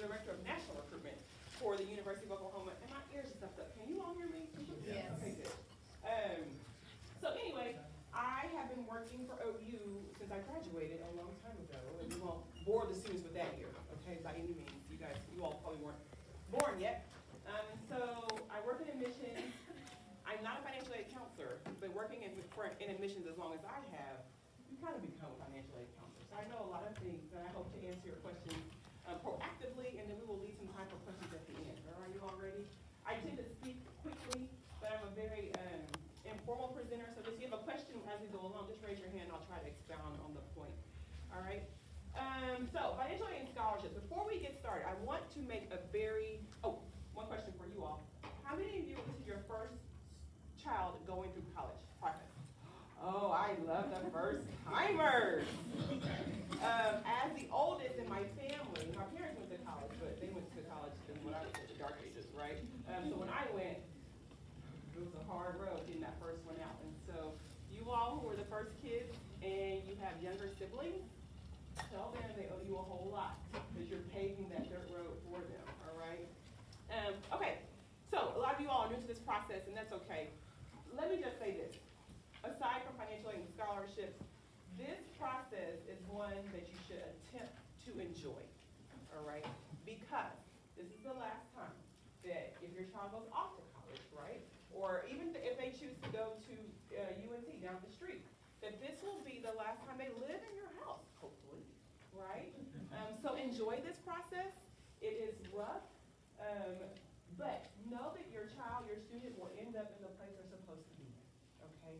Director of National Recruitment for the University of Oklahoma. And my ears are stuffed up. Can you all hear me? Yes. Okay, good. So anyway, I have been working for OU since I graduated a long time ago, and we won't bore the students with that year, okay, by any means. You all probably weren't born yet. So I work in admissions. I'm not a financial aid counselor, but working in admissions as long as I have, you kind of become a financial aid counselor. So I know a lot of things, and I hope to answer your questions proactively, and then we will leave some time for questions at the end. Are you all ready? I tend to speak quickly, but I'm a very informal presenter, so if you have a question as we go along, just raise your hand and I'll try to expound on the point. All right? So, financial aid and scholarships. Before we get started, I want to make one question for you all. How many of you, this is your first child going through college process? Oh, I love the first timers. As the oldest in my family, my parents went to college, but they went to college when I was at the dark ages, right? So when I went, it was a hard road getting that first one out. And so you all who are the first kids and you have younger siblings, tell them they owe you a whole lot because you're paving that dirt road for them, all right? Okay, so a lot of you all are new to this process, and that's okay. Let me just say this. Aside from financial aid and scholarships, this process is one that you should attempt to enjoy, all right? Because this is the last time that if your child goes off to college, right? Or even if they choose to go to UNC down the street, that this will be the last time they live in your house, hopefully, right? So enjoy this process. It is rough, but know that your child, your student will end up in the place they're supposed to be, okay?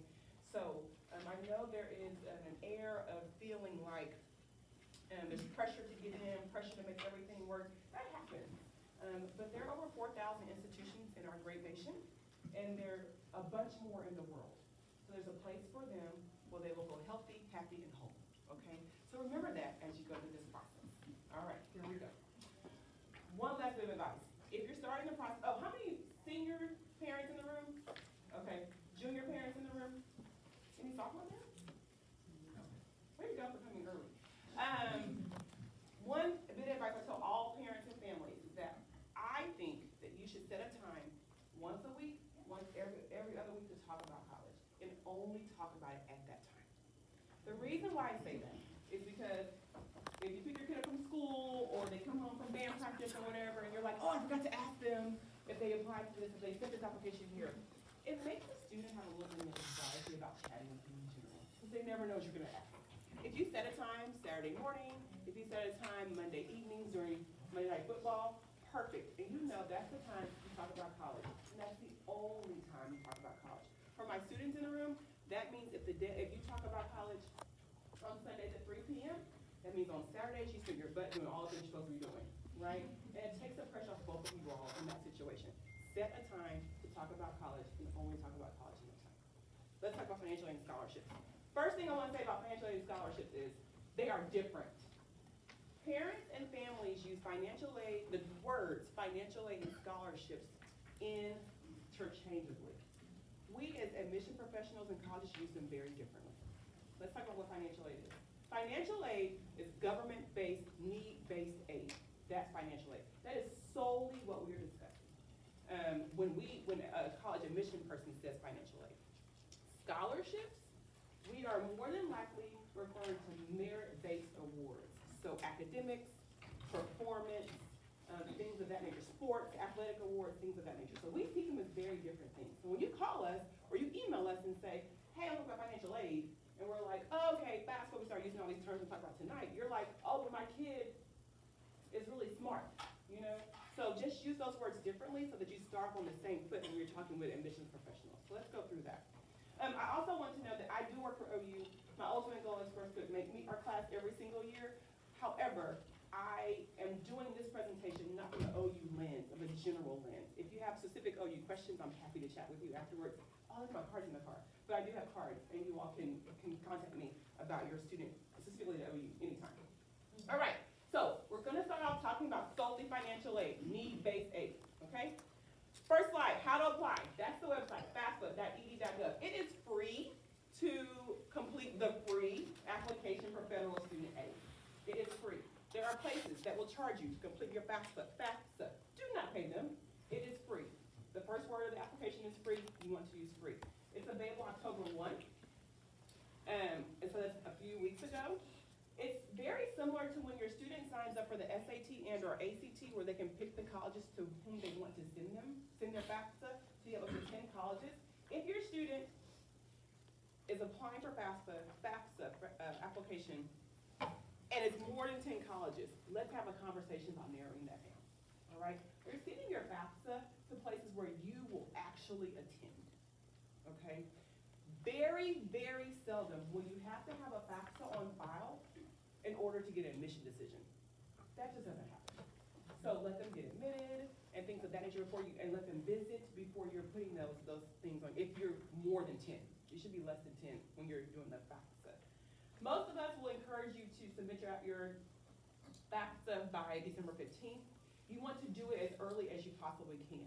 So I know there is an air of feeling like there's pressure to get in, pressure to make everything work. That happens. But there are over 4,000 institutions in our great nation, and there are a bunch more in the world. So there's a place for them where they will go healthy, happy, and whole, okay? So remember that as you go through this process. All right, here we go. One last bit of advice. If you're starting the process, how many senior parents in the room? Okay, junior parents in the room? Any sophomore there? Way to go for coming early. One bit of advice I tell all parents and families is that I think that you should set a time once a week, once every other week to talk about college, and only talk about it at that time. The reason why I say that is because if you pick your kid up from school or they come home from band practice or whatever, and you're like, oh, I forgot to ask them if they applied for this, if they sent this application here, it makes the student have a little bit of anxiety about chatting with you in general, because they never know what you're going to ask. If you set a time Saturday morning, if you set a time Monday evenings during Monday Night Football, perfect. And you know that's the time you talk about college. And that's the only time you talk about college. For my students in the room, that means if you talk about college on Sundays at 3 p.m., that means on Saturdays you spend your butt doing all the things you're supposed to be doing, right? And it takes the pressure off both of you all in that situation. Set a time to talk about college and only talk about college in that time. Let's talk about financial aid and scholarships. First thing I want to say about financial aid and scholarships is they are different. Parents and families use financial aid, the words financial aid and scholarships interchangeably. We as admission professionals in colleges use them very differently. Let's talk about what financial aid is. Financial aid is government-based, need-based aid. That's financial aid. That is solely what we're discussing. When a college admission person says financial aid. Scholarships, we are more than likely referring to merit-based awards. So academics, performance, things of that nature, sports, athletic awards, things of that nature. So we see them as very different things. So when you call us or you email us and say, hey, I'm looking at financial aid, and we're like, oh, okay, that's what we start using all these terms we talk about tonight. You're like, oh, but my kid is really smart, you know? So just use those words differently so that you start on the same foot when you're talking with admissions professionals. So let's go through that. I also want to know that I do work for OU. My ultimate goal is for us to meet our class every single year. However, I am doing this presentation not from the OU lens, of a general lens. If you have specific OU questions, I'm happy to chat with you afterwards. I'll leave my cards in the car. But I do have cards, and you all can contact me about your student, specifically the OU, anytime. All right, so we're going to start off talking about solely financial aid, need-based aid, okay? First slide, how to apply. That's the website, FAFSA.ed.gov. It is free to complete the free application for federal student aid. It is free. There are places that will charge you to complete your FAFSA. FAFSA, do not pay them. It is free. The first word of the application is free. You want to use free. It's available October 1. And so that's a few weeks ago. It's very similar to when your student signs up for the SAT and or ACT, where they can pick the colleges to whom they want to send their FAFSA. So you have up to 10 colleges. If your student is applying for FAFSA application, and it's more than 10 colleges, let's have a conversation about narrowing that down. All right? You're sending your FAFSA to places where you will actually attend. Okay? Very, very seldom will you have to have a FAFSA on file in order to get an admission decision. That just doesn't happen. So let them get admitted and things of that nature before you, and let them visit before you're putting those things on. If you're more than 10, it should be less than 10 when you're doing the FAFSA. Most of us will encourage you to submit your FAFSA by December 15th. You want to do it as early as you possibly can.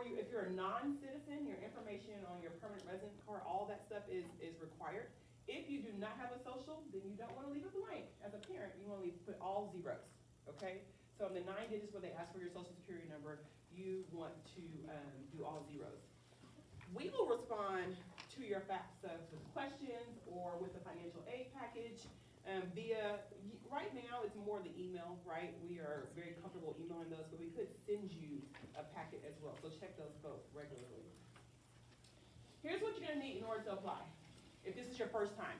If you're a non-citizen, your information on your permanent resident card, all that stuff is required. If you do not have a social, then you don't want to leave it blank. As a parent, you want to put all zeros, okay? So in the 9 digits where they ask for your social security number, you want to do all zeros. We will respond to your FAFSA with questions or with the financial aid package right now it's more the email, right? We are very comfortable emailing those, but we could send you a packet as well. So check those both regularly. Here's what you're gonna need in order to apply, if this is your first time.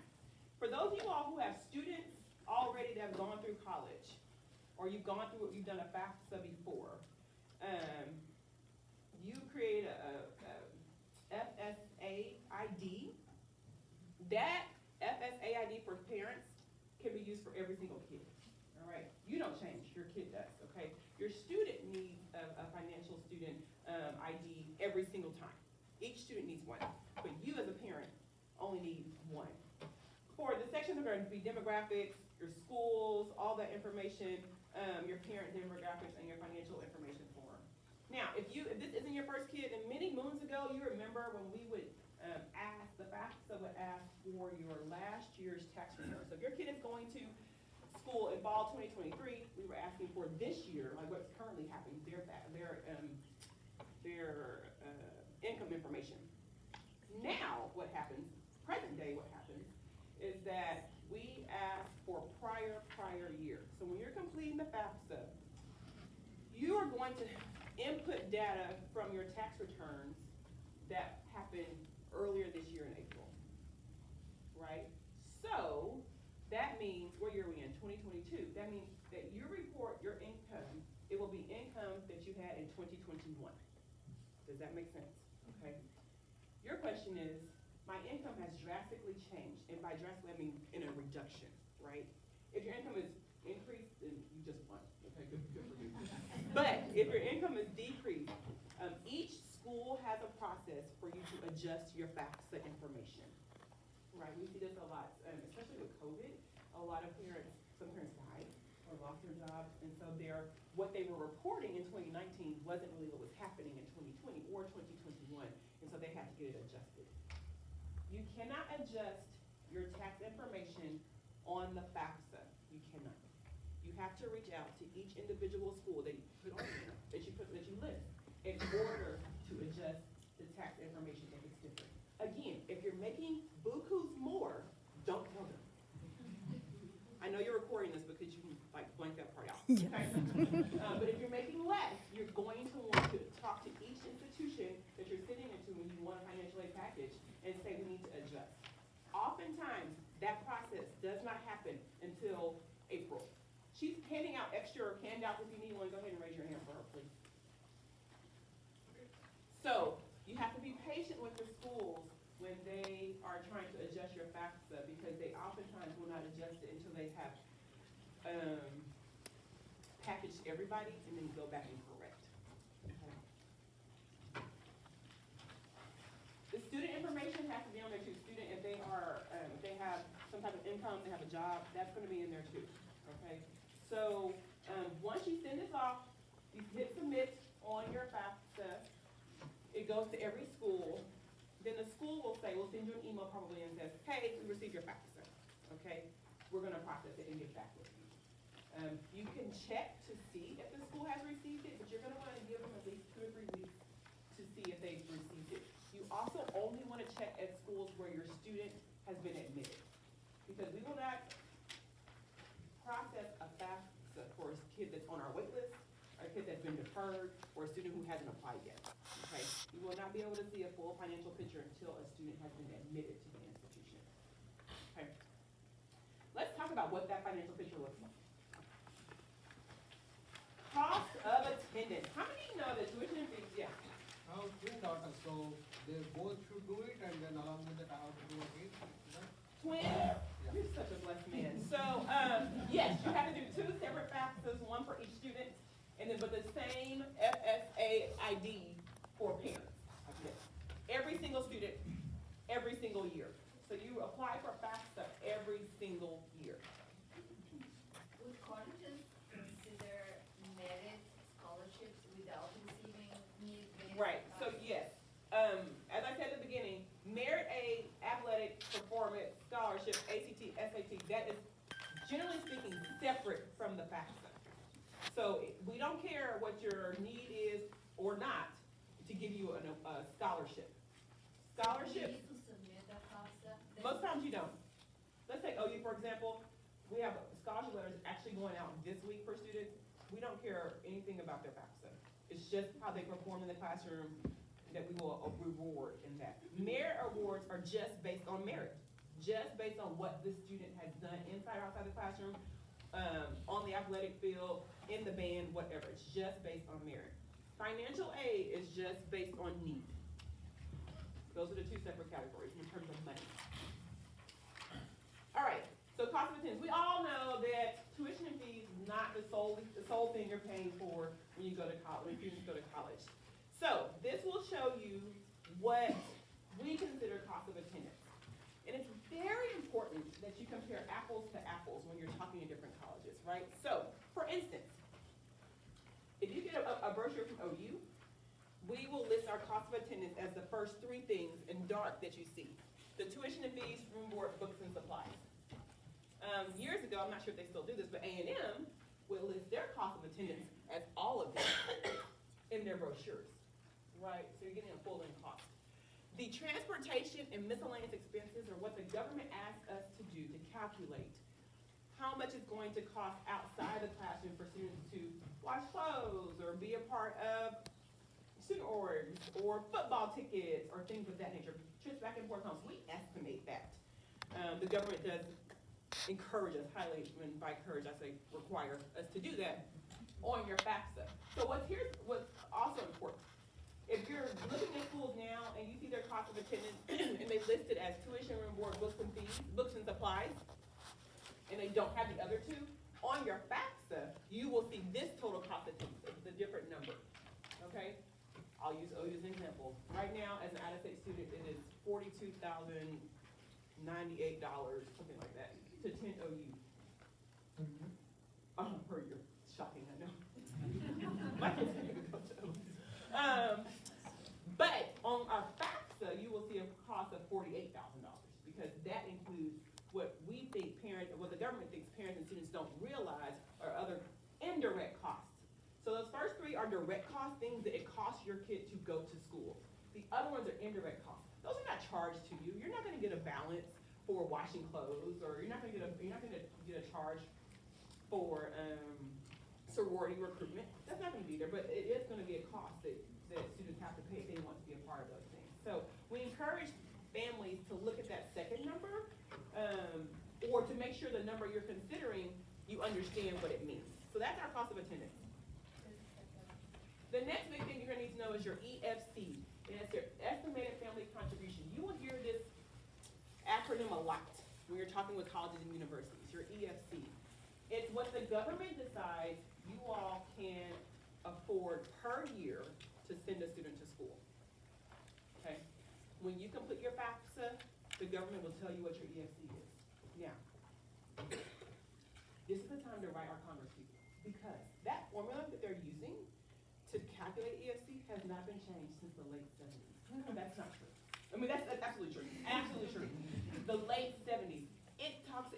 For those of you all who have students already that have gone through college, or you've done a FAFSA before, you create a FSA ID. That FSA ID for parents can be used for every single kid, all right? You don't change, your kid does, okay? Your student needs a financial student ID every single time. Each student needs one, but you as a parent only need one. For the sections are going to be demographics, your schools, all that information, your parent demographics, and your financial information form. Now, if this isn't your first kid, and many moons ago, you remember when we would the FAFSA would ask for your last year's tax return. So if your kid is going to school in fall 2023, we were asking for this year, like what's currently happening, their income information. Now, what happens, present day what happens, is that we ask for prior year. So when you're completing the FAFSA, you are going to input data from your tax returns that happened earlier this year in April, right? So that means, what year are we in, 2022? That means that you report your income, it will be income that you had in 2021. Does that make sense? Okay. Your question is, my income has drastically changed, and by drastically I mean in a reduction, right? If your income is increased, then you just won. Okay, good for you. But if your income is decreased, each school has a process for you to adjust your FAFSA information, right? We see this a lot, especially with COVID. A lot of some parents died or lost their jobs, and so what they were reporting in 2019 wasn't really what was happening in 2020 or 2021, and so they had to get it adjusted. You cannot adjust your tax information on the FAFSA. You cannot. You have to reach out to each individual school that you put on there, that you list, in order to adjust the tax information if it's different. Again, if you're making bukus more, don't tell them. I know you're recording this because you like blank that part out. Okay? But if you're making less, you're going to want to talk to each institution that you're sitting into when you want a financial aid package and say we need to adjust. Oftentimes, that process does not happen until April. She's handing out extra handouts if you need one. Go ahead and raise your hand for her, please. So you have to be patient with the schools when they are trying to adjust your FAFSA, because they oftentimes will not adjust it until they have packaged everybody and then go back and correct. Okay. The student information has to be on there too. Student, if they have some type of income, they have a job, that's going to be in there too. Okay. So once you send this off, you hit submit on your FAFSA. It goes to every school. Then the school will say, we'll send you an email probably and says, hey, we received your FAFSA. Okay. we're gonna process it and get back with you. You can check to see if the school has received it, but you're gonna wanna give them at least 2 or 3 weeks to see if they've received it. You also only wanna check at schools where your student has been admitted, because we will not process a FAFSA for a kid that's on our wait list, or a kid that's been deferred, or a student who hasn't applied yet, okay? You will not be able to see a full financial picture until a student has been admitted to the institution, okay? Let's talk about what that financial picture looks like. Cost of attendance. How many know that tuition and fees, yeah? I have 2 daughters, so they both should do it, and then along with that, I have to do again. Twins? You're such a blessed man. So, yes, you have to do 2 separate FAFSAs, 1 for each student, and then with the same FSA ID for parents. Yes. Every single student, every single year. So you apply for FAFSA every single year. Would colleges consider merit scholarships without receiving need? Right, so yes, as I said at the beginning, Merit A, athletic performance, scholarship, ACT, SAT, that is generally speaking separate from the FAFSA. So we don't care what your need is or not to give you a scholarship. Scholarship. Do you need to submit the FAFSA? Most times you don't. Let's take OU, for example. We have scholarship letters actually going out this week for students. We don't care anything about their FAFSA. It's just how they perform in the classroom that we will reward in that. Merit awards are just based on merit, just based on what the student has done inside or outside the classroom, on the athletic field, in the band, whatever. It's just based on merit. Financial aid is just based on need. Those are the 2 separate categories in terms of money. All right, so cost of attendance. We all know that tuition and fees is not the sole thing you're paying for when you go to college, when students go to college. So this will show you what we consider cost of attendance. And it's very important that you compare apples to apples when you're talking to different colleges, right? So, for instance, if you get a brochure from OU, we will list our cost of attendance as the first 3 things in dark that you see. The tuition and fees, room, board, books, and supplies. Years ago, I'm not sure if they still do this, but A&M will list their cost of attendance as all of them in their brochures, right? So you're getting a full-in cost. The transportation and miscellaneous expenses are what the government asks us to do to calculate how much it's going to cost outside the classroom for students to wash clothes or be a part of student orgs or football tickets or things of that nature. Trips back and forth homes, we estimate that. The government does encourage us, highly, and by encourage, I say require us to do that on your FAFSA. So what's also important. If you're looking at schools now and you see their cost of attendance and they list it as tuition, room, board, books and fees, books and supplies, and they don't have the other 2, on your FAFSA, you will see this total cost of attendance, the different number, okay? I'll use OU as an example. Right now, as an out-of-state student, it is $42,098, something like that, to attend OU. Per year. Shocking, I know. My kids can't even go to OU. But on our FAFSA, you will see a cost of $48,000 because that includes what we think parents, what the government thinks parents and students don't realize are other indirect costs. So those first 3 are direct costs, things that it costs your kid to go to school. The other ones are indirect costs. Those are not charged to you. You're not going to get a balance for washing clothes, or you're not going to get a charge for sorority recruitment. That's not going to be there, but it is going to be a cost that students have to pay if they want to be a part of those things. So we encourage families to look at that second number, or to make sure the number you're considering, you understand what it means. So that's our cost of attendance. The next big thing you're going to need to know is your EFC, and it's your estimated family contribution. You will hear this acronym a lot when you're talking with colleges and universities, your EFC. It's what the government decides you all can afford per year to send a student to school, okay? When you complete your FAFSA, the government will tell you what your EFC is. Now, this is the time to write our Congress people, because that formula that they're using to calculate EFC has not been changed since the late 70s. That's not true. I mean, that's absolutely true, absolutely true. The late 70s, it talks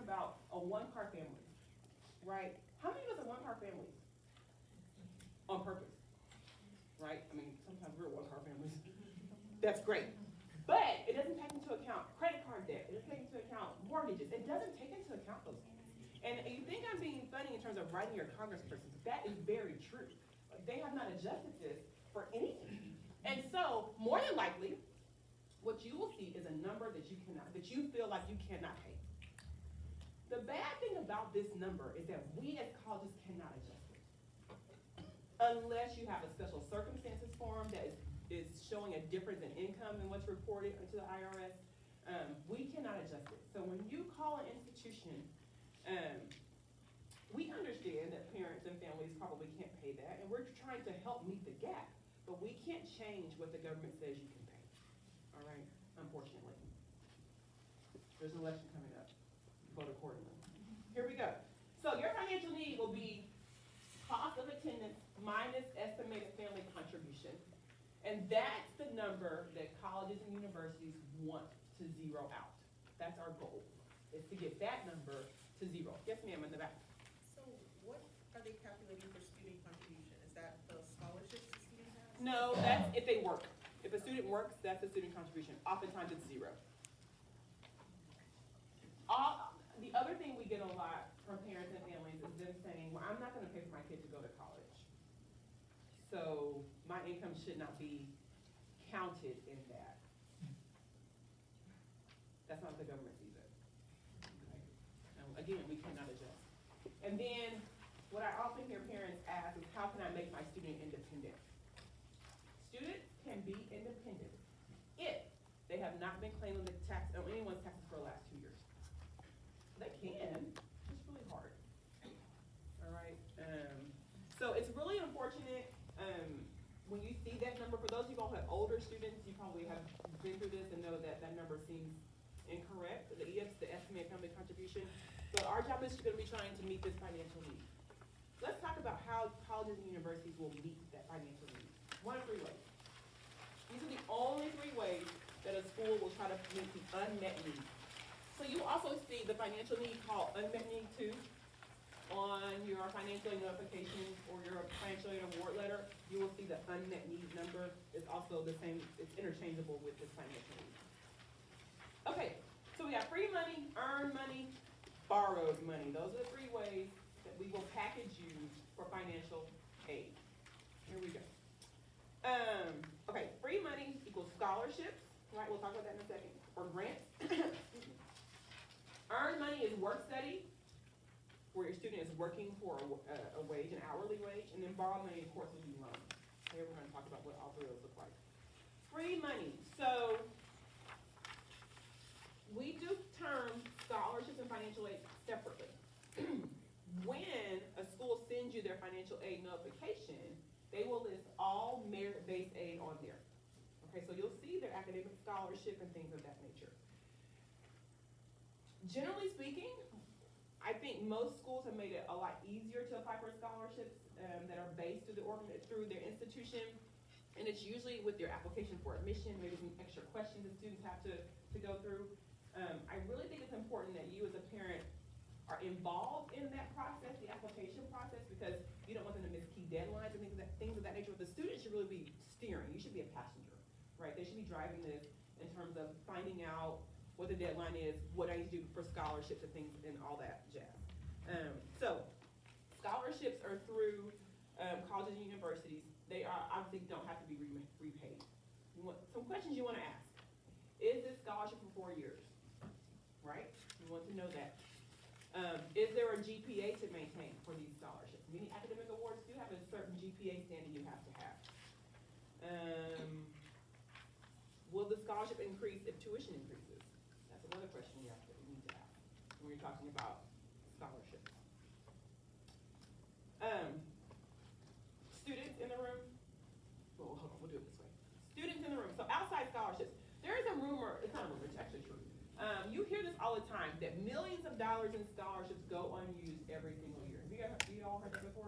about on one-car families, right? How many of us are one-car families? On purpose, right? I mean, sometimes we're one-car families. That's great. But it doesn't take into account credit card debt. It doesn't take into account mortgages. It doesn't take into account those things. And you think I'm being funny in terms of writing your congressperson, but that is very true. They have not adjusted this for anything. And so, more than likely, what you will see is a number that you feel like you cannot pay. The bad thing about this number is that we as colleges cannot adjust it. Unless you have a special circumstances form that is showing a difference in income than what's reported to the IRS, we cannot adjust it. So when you call an institution, we understand that parents and families probably can't pay that, and we're trying to help meet the gap, but we can't change what the government says you can pay, all right, unfortunately. There's an election coming up, vote accordingly. Here we go. So your financial need will be cost of attendance minus estimated family contribution, and that's the number that colleges and universities want to zero out. That's our goal, is to get that number to zero. Yes, ma'am, in the back. So what are they calculating for student contribution? Is that the scholarships the student has? No, that's if they work. If a student works, that's a student contribution. Oftentimes it's zero. The other thing we get a lot from parents and families is them saying, well, I'm not gonna pay for my kid to go to college. So my income should not be counted in that. That's not what the government sees it. Okay? Again, we cannot adjust. And then what I often hear parents ask is, how can I make my student independent? Students can be independent if they have not been claiming the tax or anyone's taxes for the last 2 years. They can, it's really hard. All right, so it's really unfortunate when you see that number. For those of you all who have older students, you probably have been through this and know that that number seems incorrect, the EFs, the estimated family contribution. But our job is going to be trying to meet this financial need. Let's talk about how colleges and universities will meet that financial need. One of 3 ways. These are the only 3 ways that a school will try to meet the unmet need. So you also see the financial need called unmet need 2 on your financial aid notification or your financial aid award letter. You will see the unmet need number is also the same, it's interchangeable with this financial need. Okay, so we have free money, earned money, borrowed money. Those are the 3 ways that we will package you for financial aid. Here we go. Okay, free money equals scholarships, right? We'll talk about that in a second, or grants. Earned money is work study, where your student is working for a wage, an hourly wage, and then borrowed money, of course, will be loans. Okay, we're gonna talk about what all 3 of those look like. Free money, so we do term scholarships and financial aid separately. When a school sends you their financial aid notification, they will list all merit-based aid on there. Okay, so you'll see their academic scholarship and things of that nature. Generally speaking, I think most schools have made it a lot easier to apply for scholarships that are based through their institution, and it's usually with your application for admission, maybe some extra questions that students have to go through. I really think it's important that you as a parent are involved in that process, the application process, because you don't want them to miss key deadlines and things of that nature. But the student should really be steering. You should be a passenger, right? They should be driving this in terms of finding out what the deadline is, what I need to do for scholarships and things and all that jazz. So scholarships are through colleges and universities. They are obviously don't have to be repaid. Some questions you want to ask. Is this scholarship for 4 years? Right? You want to know that. Is there a GPA to maintain for these scholarships? Many academic awards do have a certain GPA standing you have to have. Will the scholarship increase if tuition increases? That's another question you need to ask when you're talking about scholarships. Students in the room. Well, hold on, we'll do it this way. Students in the room. So outside scholarships. There is a rumor, it's not a rumor, it's actually true. You hear this all the time, that millions of dollars in scholarships go unused every single year. Have you all heard that before?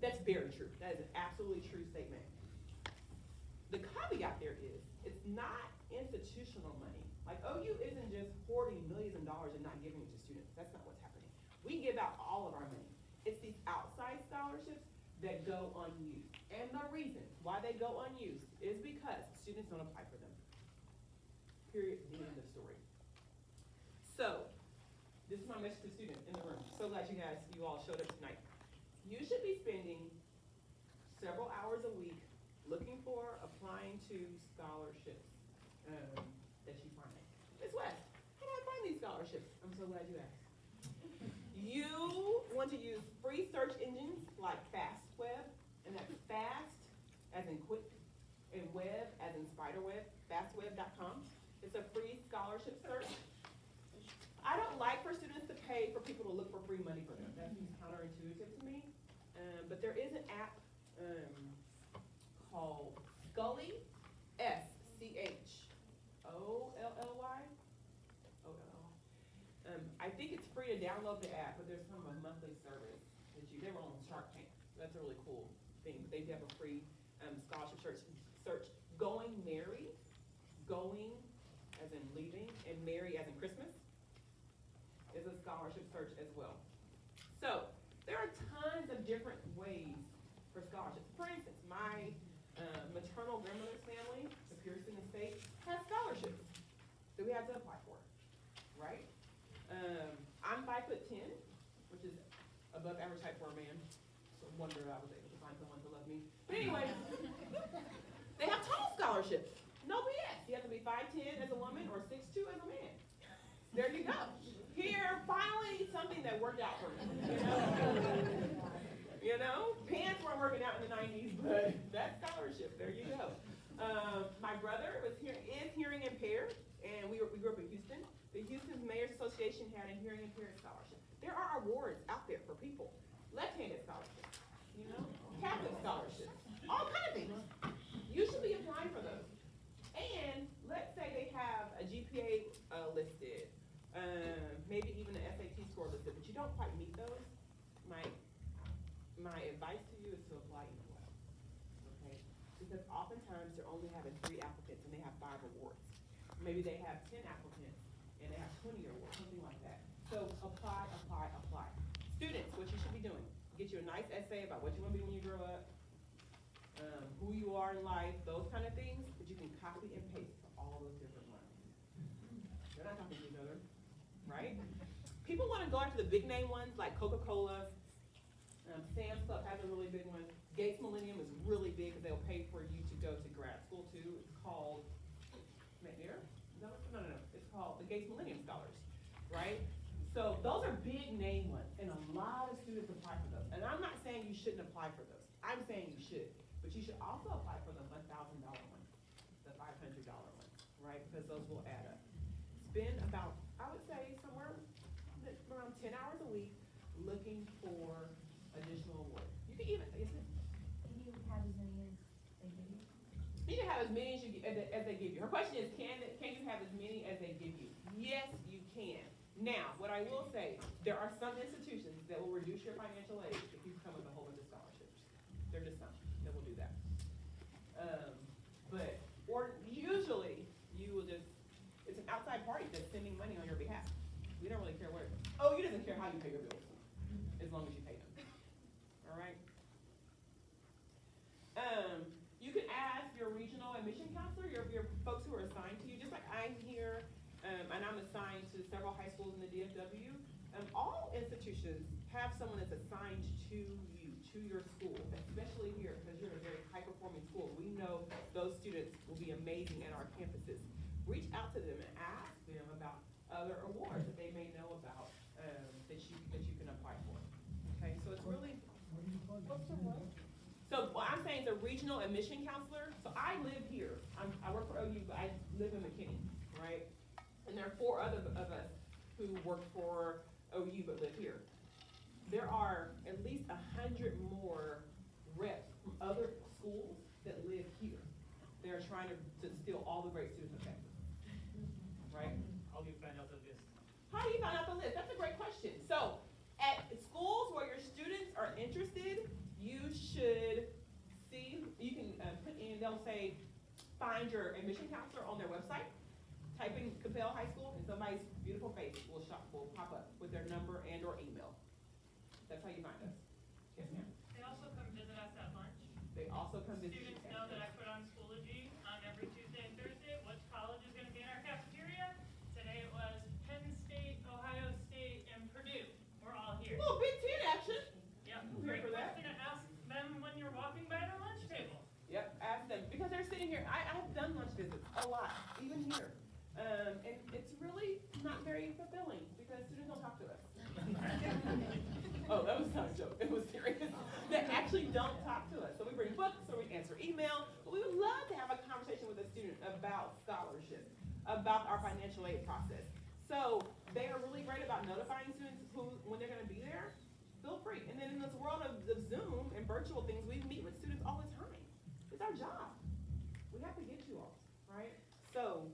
That's very true. That is an absolutely true statement. The caveat there is, it's not institutional money. Like OU isn't just hoarding millions of dollars and not giving it to students. That's not what's happening. We give out all of our money. It's these outside scholarships that go unused. And the reason why they go unused is because students don't apply for them. Period, the end of the story. So, this is my message to students in the room. So glad you all showed up tonight. You should be spending several hours a week looking for, applying to scholarships that you find. Ms. West, how do I find these scholarships? I'm so glad you asked. You want to use free search engines like FastWeb, and that's fast as in quick, and web as in spiderweb, fastweb.com. It's a free scholarship search. I don't like for students to pay for people to look for free money for them. That seems counterintuitive to me. But there is an app called Scully, SCHOLLY. I think it's free to download the app, but there's kind of a monthly service that they were on Shark Tank. That's a really cool thing. They do have a free scholarship search. Going Merry, going as in leaving, and Merry as in Christmas, is a scholarship search as well. So, there are tons of different ways for scholarships. For instance, my maternal grandmother's family, the Pearson Estate, has scholarships that we have to apply for, right? I'm 5'10", which is above average height for a man. So wonder I was able to find someone to love me. But anyway, they have tall scholarships. No BS. You have to be 5'10" as a woman or 6'2" as a man. There you go. Here, finally, something that worked out for me. You know, pants weren't working out in the 90s, but that scholarship, there you go. My brother is hearing impaired, and we grew up in Houston. The Houston Mayor's Association had a hearing impaired scholarship. There are awards out there for people. Left-handed scholarships, you know, Catholic scholarships, all kinds of things. You should be applying for those. And let's say they have a GPA listed, maybe even an SAT score listed, but you don't quite meet those. My advice to you is to apply anyway, okay? Because oftentimes they're only having 3 applicants and they have 5 awards. Maybe they have 10 applicants and they have 20 awards, something like that. So apply. Students, what you should be doing, get you a nice essay about what you want to be when you grow up, who you are in life, those kind of things, that you can copy and paste for all those different ones. They're not talking to each other, right? People want to go after the big name ones like Coca-Cola. Sam's Club has a really big one. Gates Millennium is really big because they'll pay for you to go to grad school too. It's called McNair? No. It's called the Gates Millennium Scholars, right? So those are big name ones, and a lot of students apply for those. And I'm not saying you shouldn't apply for those. I'm saying you should, but you should also apply for the $1,000 one, the $500 one, right? Because those will add up. Spend about, I would say, somewhere around 10 hours a week looking for additional awards. You can even, Can you have as many as they give you? you can have as many as they give you. Her question is, can you have as many as they give you? Yes, you can. Now, what I will say, there are some institutions that will reduce your financial aid if you come with a whole bunch of scholarships. There are just some that will do that. Or usually, you will just, it's an outside party that's sending money on your behalf. We don't really care where, he doesn't care how you pay your bills, as long as you pay them. All right? You can ask your regional admission counselor, your folks who are assigned to you, just like I'm here, and I'm assigned to several high schools in the DFW. All institutions have someone that's assigned to you, to your school, especially here, because you're in a very high-performing school. We know those students will be amazing at our campuses. Reach out to them and ask them about other awards that they may know about that you can apply for. Okay, so it's really. What's the what? So what I'm saying is a regional admission counselor. So I live here. I work for OU, but I live in McKinney, right? And there are 4 other of us who work for OU but live here. There are at least 100 more reps from other schools that live here. They're trying to steal all the great students of Texas, right? How do you find out the list? How do you find out the list? That's a great question. So at schools where your students are interested, you should see, you can put in, they'll say, find your admission counselor on their website. Type in Capel High School and somebody's beautiful face will pop up with with their number and or email. That's how you find us. Yes, ma'am. They also come visit us at lunch. They also come visit you. Students know that I put on Schoology every Tuesday and Thursday. Which college is gonna be in our cafeteria? Today it was Penn State, Ohio State, and Purdue. We're all here. Little Big Ten action. Yep, Here great for that. question to ask them when you're walking by their lunch table. Yep, ask them, because they're sitting here, I've done lunch visits, a lot, even here. And it's really not very fulfilling, because students don't talk to us. Oh, that was not a joke, it was serious. They actually don't talk to us, so we bring books, or we answer email, but we would love to have a conversation with a student about scholarships, about our financial aid process. So, they are really great about notifying students when they're gonna be there, feel free. And then in this world of Zoom and virtual things, we meet with students all the time. It's our job. We have to get you all, right? So,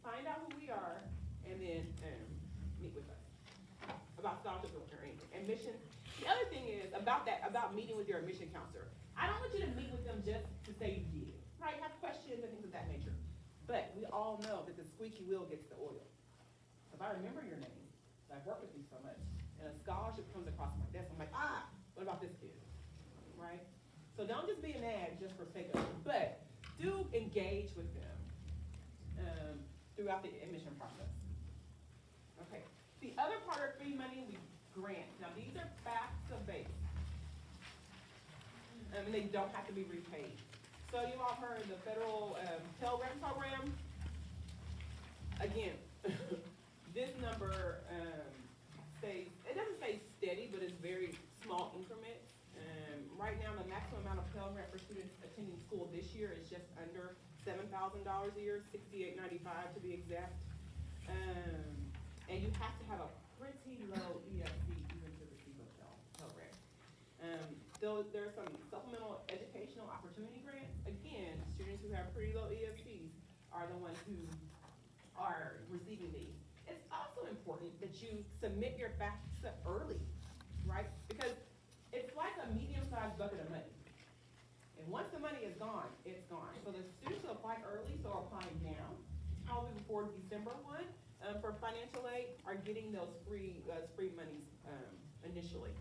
find out who we are, and then meet with us about scholarship or admission. The other thing is about meeting with your admission counselor. I don't want you to meet with them just to say you did, right? Have questions and things of that nature. But we all know that the squeaky wheel gets the oil. If I remember your name, I've worked with you so much, and a scholarship comes across my desk, I'm like, what about this kid, right? So don't just be an ad just for sake of it, but do engage with them throughout the admission process. Okay, the other part of free money, we grant. Now these are FAFSA based, and they don't have to be repaid. So you all heard the federal Pell Grant program. Again, this number stays, it doesn't stay steady, but it's very small increments. Right now, the maximum amount of Pell Grant for students attending school this year is just under $7,000 a year, $6,895 to be exact. And you have to have a pretty low EFC even to receive a Pell Grant. Though there are some supplemental educational opportunity grants. Again, students who have pretty low EFCs are the ones who are receiving these. It's also important that you submit your FAFSA early, right? Because it's like a medium-sized bucket of money. And once the money is gone, it's gone. So the students who apply early, so are applying now, probably before December 1, for financial aid, are getting those free monies initially.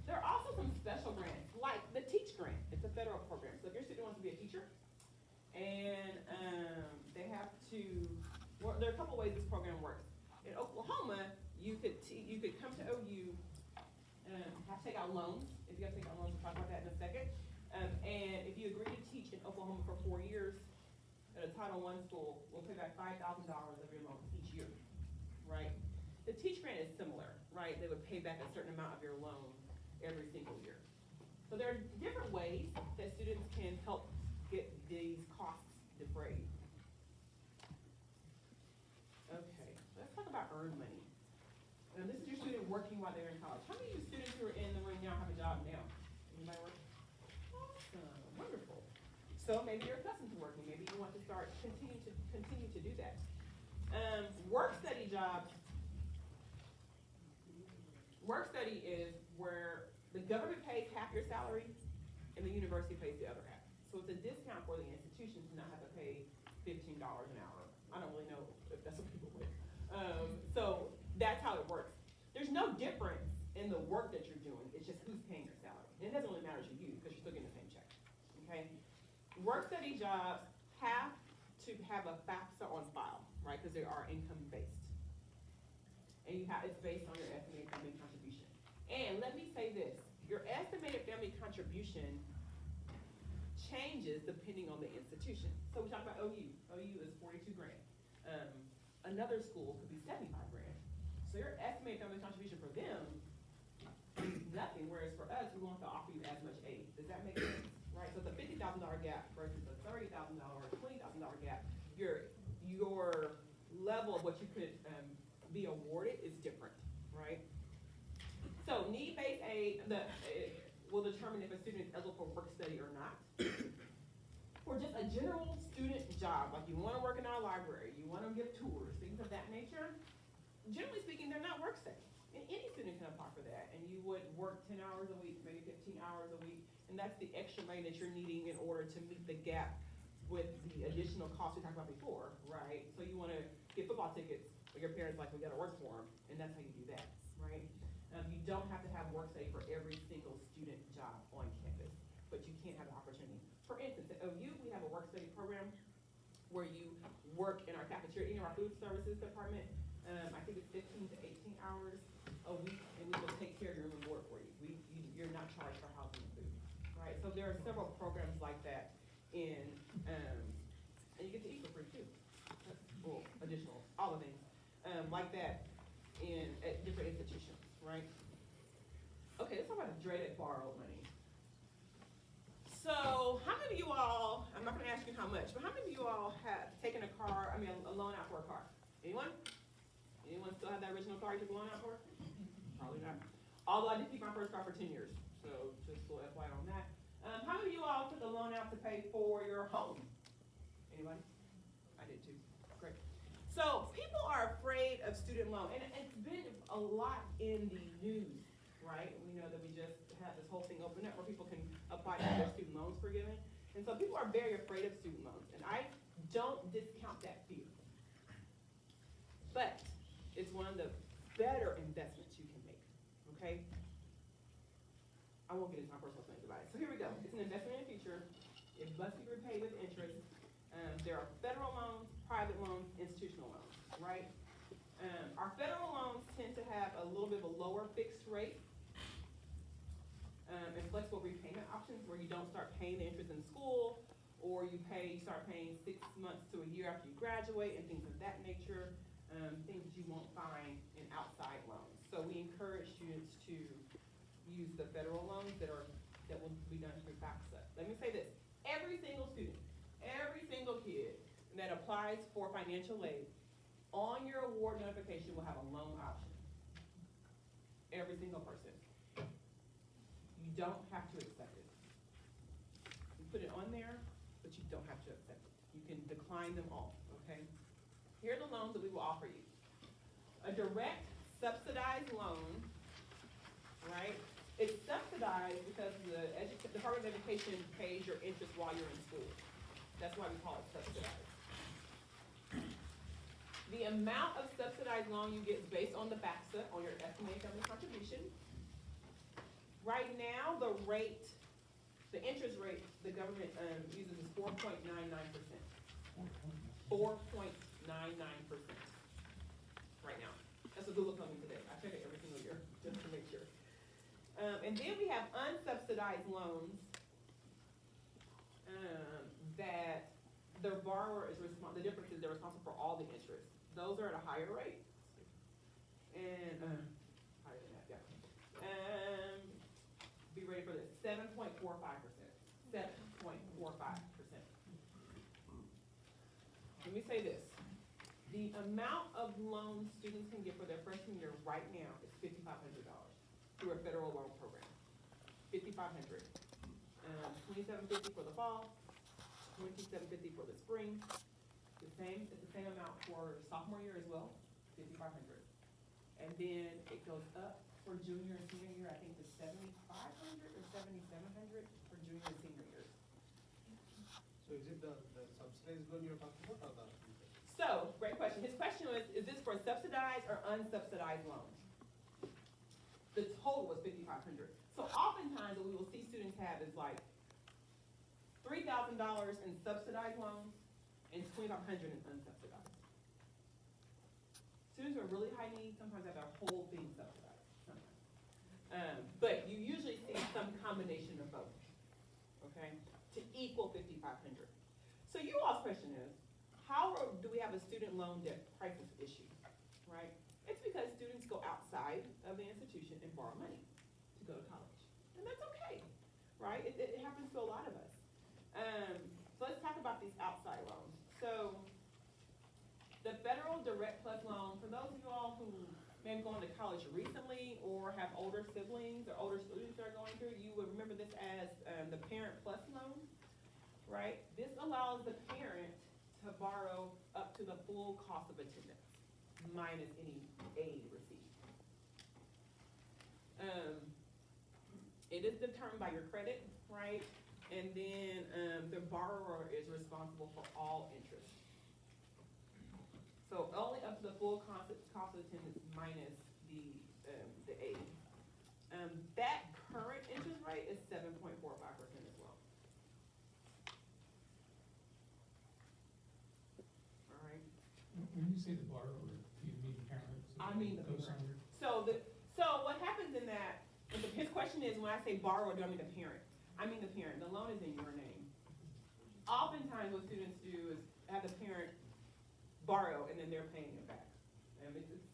There are also some special grants, like the Teach Grant. It's a federal program. So if your student wants to be a teacher, and they have to, there are a couple ways this program works. In Oklahoma, you could come to OU, have to take out loans. If you have to take out loans, we'll talk about that in a second. And if you agree to teach in Oklahoma for 4 years at a Title I school, we'll pay back $5,000 of your loan each year, right? The Teach Grant is similar, right? They would pay back a certain amount of your loan every single year. So there are different ways that students can help get these costs defrayed. Okay, let's talk about earned money. Now, this is your student working while they're in college. How many of you students who are in the room now have a job now? Anybody working? Awesome, wonderful. So maybe you're accustomed to working. Maybe you want to continue to do that. Work study jobs. Work study is where the government pays half your salary and the university pays the other half. So it's a discount for the institution to not have to pay $15 an hour. I don't really know if that's what people would. So that's how it works. There's no difference in the work that you're doing. It's just who's paying your salary. And it doesn't really matter to you because you're still getting the same check. Okay? Work study jobs have to have a FAFSA on file, right? Because they are income based. And it's based on your estimated family contribution. And let me say this, your estimated family contribution changes depending on the institution. So we talked about OU. OU is 42 grand. Another school could be 75 grand. So your estimated family contribution for them is nothing, whereas for us, we want to offer you as much aid. Does that make sense? Right? So it's a $50,000 gap versus a $30,000 or $20,000 gap. Your level of what you could be awarded is different, right? So need-based aid will determine if a student is eligible for work study or not. For just a general student job, like you want to work in our library, you want to give tours, things of that nature, generally speaking, they're not work study. And any student can apply for that, and you would work 10 hours a week, maybe 15 hours a week, and that's the extra money that you're needing in order to meet the gap with the additional costs we talked about before, right? So you want to get football tickets But your parents like, we gotta work for them, and that's how you do that, right? You don't have to have work study for every single student job on campus, but you can have the opportunity. For instance, at OU, we have a work study program where you work in our cafeteria, in our food services department. I think it's 15 to 18 hours a week, and we will take care of your room and board for you. You're not charged for housing and food, right? So there are several programs like that and you get to eat for free too. Well, additional, all the things, like that at different institutions, right? Okay, let's talk about the dreaded borrowed money. So, how many of you all, I'm not gonna ask you how much, but how many of you all have taken a loan out for a car? Anyone? Anyone still have that original car you took a loan out for? Probably not. Although I did keep my first car for 10 years, so just a little FYI on that. How many of you all took a loan out to pay for your home? Anybody? I did too. Great. So people are afraid of student loan, and it's been a lot in the news, right? We know that we just had this whole thing open up where people can apply to have their student loans forgiven. And so people are very afraid of student loans, and I don't discount that fear. But it's one of the better investments you can make, okay? I won't get into my personal feelings about it. So here we go. It's an investment in the future. It must be repaid with interest. There are federal loans, private loans, institutional loans, right? Our federal loans tend to have a little bit of a lower fixed rate and flexible repayment options where you don't start paying the interest in school, or you start paying 6 months to a year after you graduate and things of that nature, things that you won't find in outside loans. So we encourage students to use the federal loans that will be done through FAFSA. Let me say this, every single student, every single kid that applies for financial aid, on your award notification will have a loan option. Every single person. You don't have to accept it. You put it on there, but you don't have to accept it. You can decline them all, okay? Here are the loans that we will offer you. A direct subsidized loan, right? It's subsidized because the Department of Education pays your interest while you're in school. That's why we call it subsidized. The amount of subsidized loan you get is based on the FAFSA, on your estimated family contribution. Right now, the interest rate the government uses is 4.99%. 4.99% right now. That's what Google told me today. I check it every single year just to make sure. And then we have unsubsidized loans that the borrower is responsible. The difference is they're responsible for all the interest. Those are at a higher rate, and higher than that, yeah. Be ready for this. 7.45%. 7.45%. Let me say this. The amount of loans students can get for their freshman year right now is $5,500 through a federal loan program. $5,500. $2,750 for the fall, $2,750 for the spring. It's the same amount for sophomore year as well, $5,500. And then it goes up for junior and senior year, I think it's $7,500 or $7,700 for junior and senior years. So is it the subsidized loan you're talking about or the? So, great question. His question was, is this for subsidized or unsubsidized loans? The total was $5,500. So oftentimes what we will see students have is like $3,000 in subsidized loans and $2,500 in unsubsidized. Students who are really high need sometimes have their whole thing subsidized. Sometimes. But you usually see some combination of both, okay, to equal $5,500. So you all's question is, how do we have a student loan debt crisis issue, right? It's because students go outside of the institution and borrow money to go to college. And that's okay, right? It happens to a lot of us. So let's talk about these outside loans. So the Federal Direct Plus loan, for those of you all who may have gone to college recently or have older siblings or older students that are going through, you would remember this as the Parent Plus loan, right? This allows the parent to borrow up to the full cost of attendance, minus any aid received. It is determined by your credit, right? And then the borrower is responsible for all interest. So only up to the full cost of attendance minus the aid. That current interest rate is 7.45% as well. All right. When you say the borrower, do you mean parents? I mean the parent. Co-signer? So what happens in that, his question is, when I say borrower, do I mean the parent? I mean the parent, the loan is in your name. Oftentimes what students do is have the parent borrow and then they're paying it back. It's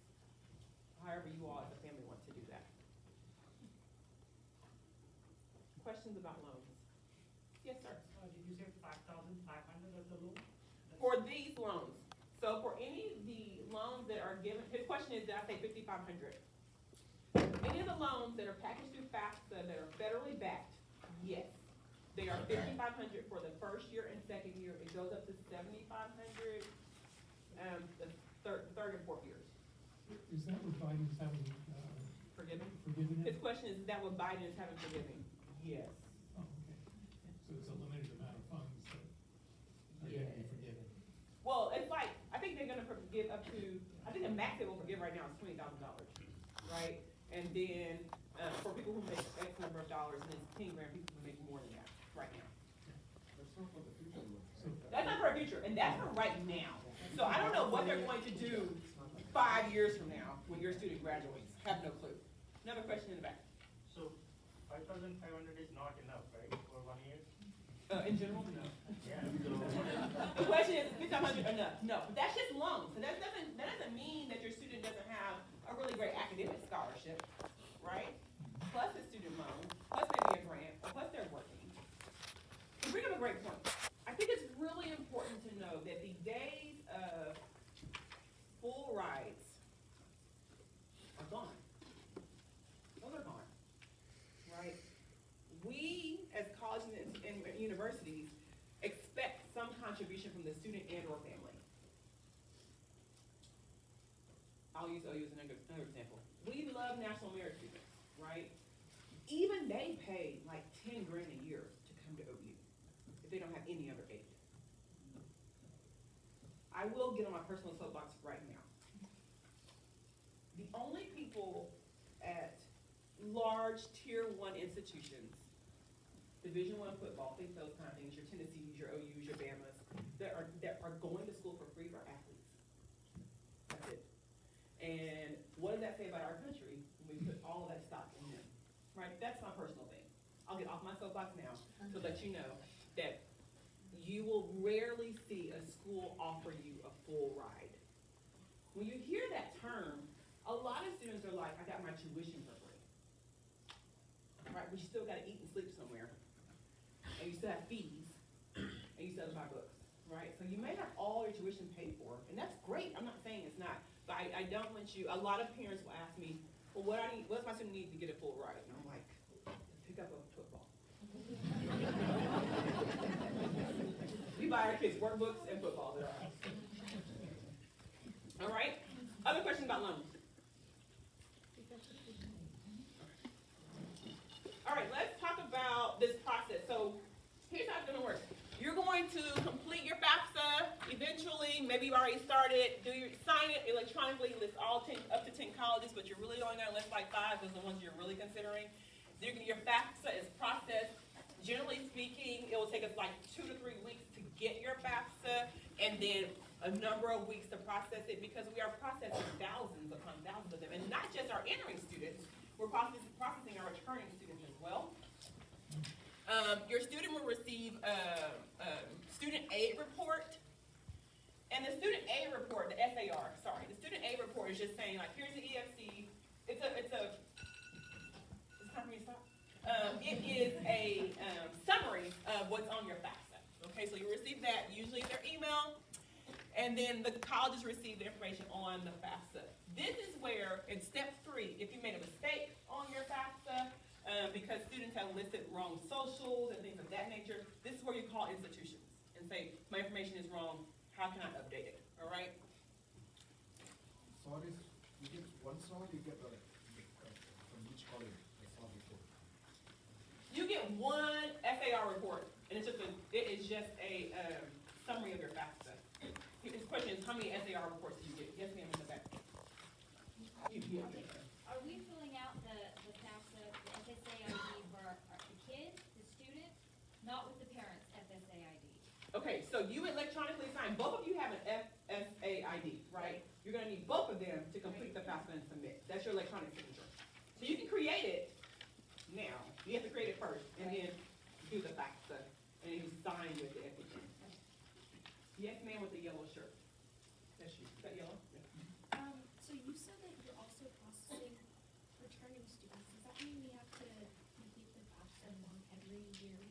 however you all as a family want to do that. Questions about loans? Yes, sir. Did you say 5,500 as the loan? For these loans, so for any of the loans that are given, his question is, did I say 5,500? Any of the loans that are packaged through FAFSA that are federally backed, yes. They are 5,500 for the first year and second year. It goes up to 7,500, the third and fourth years. Is that what Biden's having, Forgiven? forgiven His it? question is that what Biden is having forgiven? Yes. Oh, okay. So it's a limited amount of funds that are Yeah. going to be forgiven. Well, it's like, I think they're gonna forgive up to, I think the max they will forgive right now is $20,000, right? And then, for people who make X number of dollars, and then 10 grand people who make more than that right now. That's not for the future, So, That's not for the future, and that's for right now. So I don't know what they're going to do 5 years from now when your student graduates. Have no clue. Another question in the back. So 5,500 is not enough, right, for 1 year? In general, no. Yeah. The question is, is 5,500 enough? No, but that's just loans. So that doesn't mean that your student doesn't have a really great academic scholarship, right? Plus a student loan, plus maybe a grant, or plus they're working. You bring up a great point. I think it's really important to know that the days of full rides are gone. Those are gone, right? We, as colleges and universities, expect some contribution from the student and or family. I'll use OU as another example. We love national merit students, right? Even they pay like 10 grand a year to come to OU if they don't have any other aid. I will get on my personal soapbox right now. The only people at large tier 1 institutions, Division I football, think those kind of things, your Tennessees, your OUs, your Bamas, that are going to school for free are athletes. That's it. And what does that say about our country when we put all of that stock in them? Right? That's my personal thing. I'll get off my soapbox now to let you know that you will rarely see a school offer you a full ride. When you hear that term, a lot of students are like, I got my tuition for free. Right? But you still gotta eat and sleep somewhere. And you still have fees. And you still have to buy books. Right? So you may have all your tuition paid for, and that's great. I'm not saying it's not. But I don't want you, a lot of parents will ask me, well, what does my student need to get a full ride? And I'm like, pick up a football. We buy our kids workbooks and footballs at our house. All right? Other questions about loans? All right, let's talk about this process. So here's how it's gonna work. You're going to complete your FAFSA eventually. Maybe you've already started. Sign it electronically. List up to 10 colleges, but you're really only gonna list like 5. Those are the ones you're really considering. Your FAFSA is processed. Generally speaking, it will take us like 2 to 3 weeks to get your FAFSA, and then a number of weeks to process it, because we are processing thousands upon thousands of them, and not just our entering students. We're processing our returning students as well. Your student will receive a student aid report. And the student aid report, the SAR, the student aid report is just saying, like, here's the EFC. It's time for me to stop. It is a summary of what's on your FAFSA. Okay, so you receive that, usually in their email, and then the colleges receive the information on the FAFSA. This is where, in step 3, if you made a mistake on your FAFSA, because students have listed wrong socials and things of that nature, this is where you call institutions and say, my information is wrong, how can I update it, all right? Sorry, you get one SAR, you get from each college, I saw before. You get one FAR report, and it is just a summary of your FAFSA. His question is, how many SAR reports do you Yeah. Okay, are we filling out the FAFSA, the FSA ID for the kid, the student, not with the parents' FSA ID? Okay, so you electronically sign, both of you have an FSA ID, right? You're gonna need both of them to complete the FAFSA and submit. That's your electronic signature. So you can create it now. You have to create it first, and then do the FAFSA, and then you sign with the FSA. Yes, ma'am, with the yellow shirt. That's you. Is that yellow? Yeah. So you said that you're also processing returning students. Does that mean we have to complete the FAFSA every year?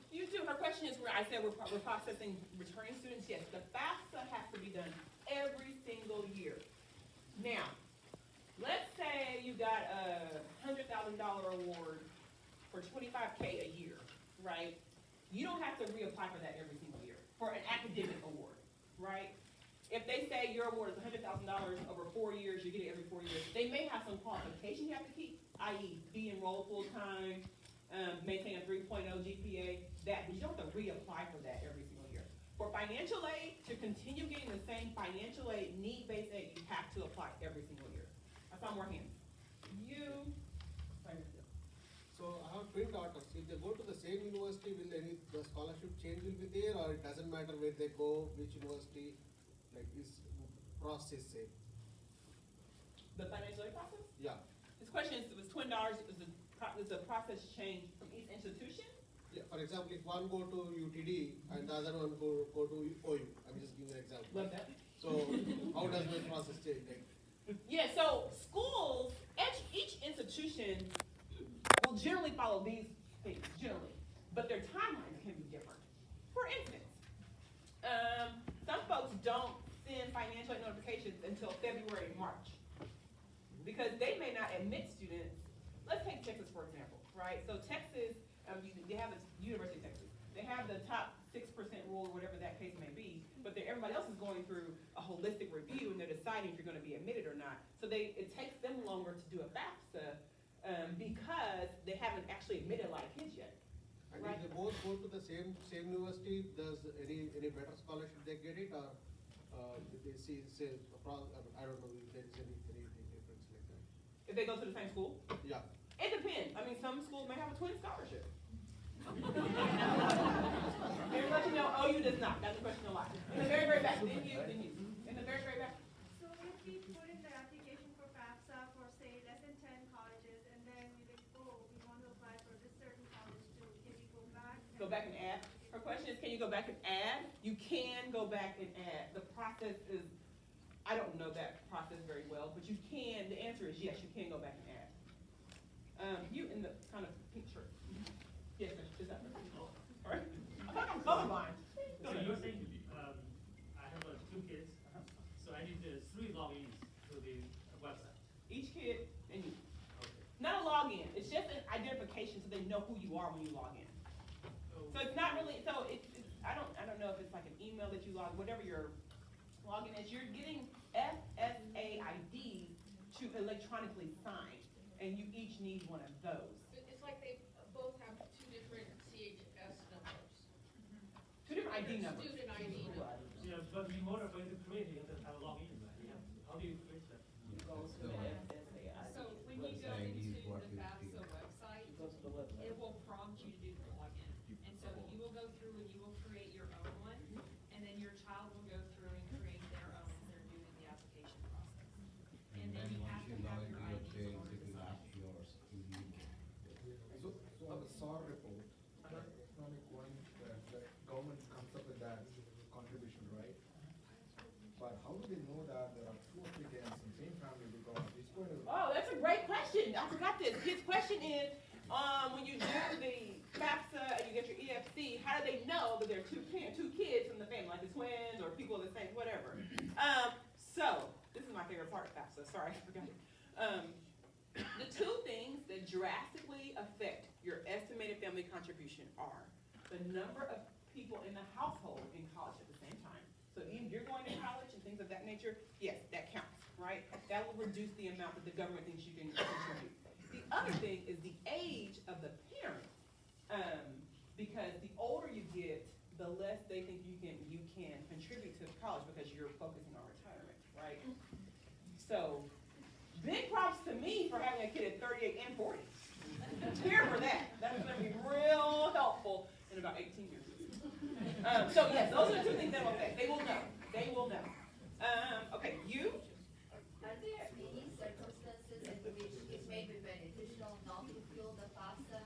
You do. Her question is where I said we're processing returning students. Yes, the FAFSA has to be done every single year. Now, let's say you got a $100,000 award for $25K a year, right? You don't have to reapply for that every single year for an academic award, right? If they say your award is $100,000 over 4 years, you get it every 4 years. They may have some qualifications you have to keep, i.e. be enrolled full-time, maintain a 3.0 GPA, but you don't have to reapply for that every single year. For financial aid, to continue getting the same financial aid, need-based aid, you have to apply every single year. I saw more hands. You, So I have twin daughters. If they go to the same university, will the scholarship change will be there, or it doesn't matter where they go, which university, like is process same? the financial aid process? Yeah. This question is, was $20, is the process change from each institution? Yeah. For example, if one go to UTD and the other one go to OU, I'm just giving an example. Love that. So how does my process change? Like, Yeah, so schools, each institution will generally follow these things, generally, but their timelines can be different. For instance, some folks don't send financial aid notifications until February, March, because they may not admit students. Let's take Texas, for example, right? So Texas, they have the University of Texas. They have the top 6% rule, or whatever that case may be, but everybody else is going through a holistic review, and they're deciding if you're gonna be admitted or not. So it takes them longer to do a FAFSA, because they haven't actually admitted a lot of kids yet. and Right. if they both go to the same university, does any better scholarship they get it, or they say I don't know if there is any difference like that. If they go to the same school, Yeah. it depends. I mean, some schools may have a twin scholarship. They're letting you know, OU does not. That's a question a lot. In the very, very back, then you. In the very, very back. So if we put in the application for FAFSA for say less than 10 colleges, and then we like, oh, we want to apply for this certain college too, can we go back? Go back and add. Her question is, can you go back and add? You can go back and add. The process is, I don't know that process very well, but you can, the answer is yes, you can go back and add. You in the kind of pink shirt. Yes, ma'am. Is that right? All right. I think I'm colorblind. So you're saying, I have two kids, so I need 3 logins to the website. Each kid and you. Okay. Not a login. It's just an identification so they know who you are when you log in. So it's not really, so it's I don't know if it's like an email that you log, whatever your login is, you're getting FSA IDs to electronically sign, and you each need one of those. It's like they both have 2 different CHS numbers. 2 different ID numbers. Student ID numbers. Yeah, but in order for you to create it, you have to have a login. How do you create that? Go to the FSA ID. So when you go into the FAFSA website, it will prompt you to do the login. And so you will go through and you will create your own one, and then your child will go through and create their own as they're doing the application process. And then you have to have your IDs in order to sign it. So on the SAR report, electronic one, the government comes up with that contribution, right? But how do they know that there are 2 applicants in the same family, because it's going to. Oh, that's a great question. I forgot this. His question is, when you do the FAFSA and you get your EFC, how do they know that there are two kids from the family, like the twins or people of the same, whatever? So, this is my favorite part of FAFSA. Sorry, I forgot it. The 2 things that drastically affect your estimated family contribution are the number of people in the household in college at the same time. So if you're going to college and things of that nature, yes, that counts, right? That will reduce the amount that the government thinks you can contribute. The other thing is the age of the parent, because the older you get, the less they think you can contribute to college because you're focusing on retirement, right? So then big props to me for having a kid at 38 and 40. Cheer for that. That's gonna be real helpful in about 18 years. So yes, those are the two things that will affect. They will know. They will know. Okay, you? Are there any circumstances in which it may be beneficial not to fill the FAFSA?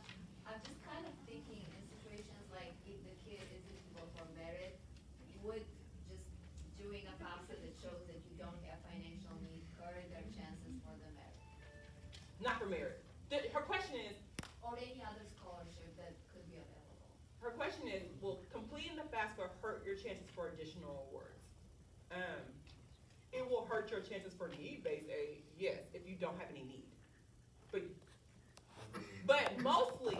I'm just kind of thinking in situations like if the kid is eligible for merit, would just doing a FAFSA that shows that you don't have financial need hurt their chances for the merit? Not for merit. Her question is, Or any other scholarship that could be available? her question is, will completing the FAFSA hurt your chances for additional awards? It will hurt your chances for need-based aid, yes, if you don't have any need. But mostly,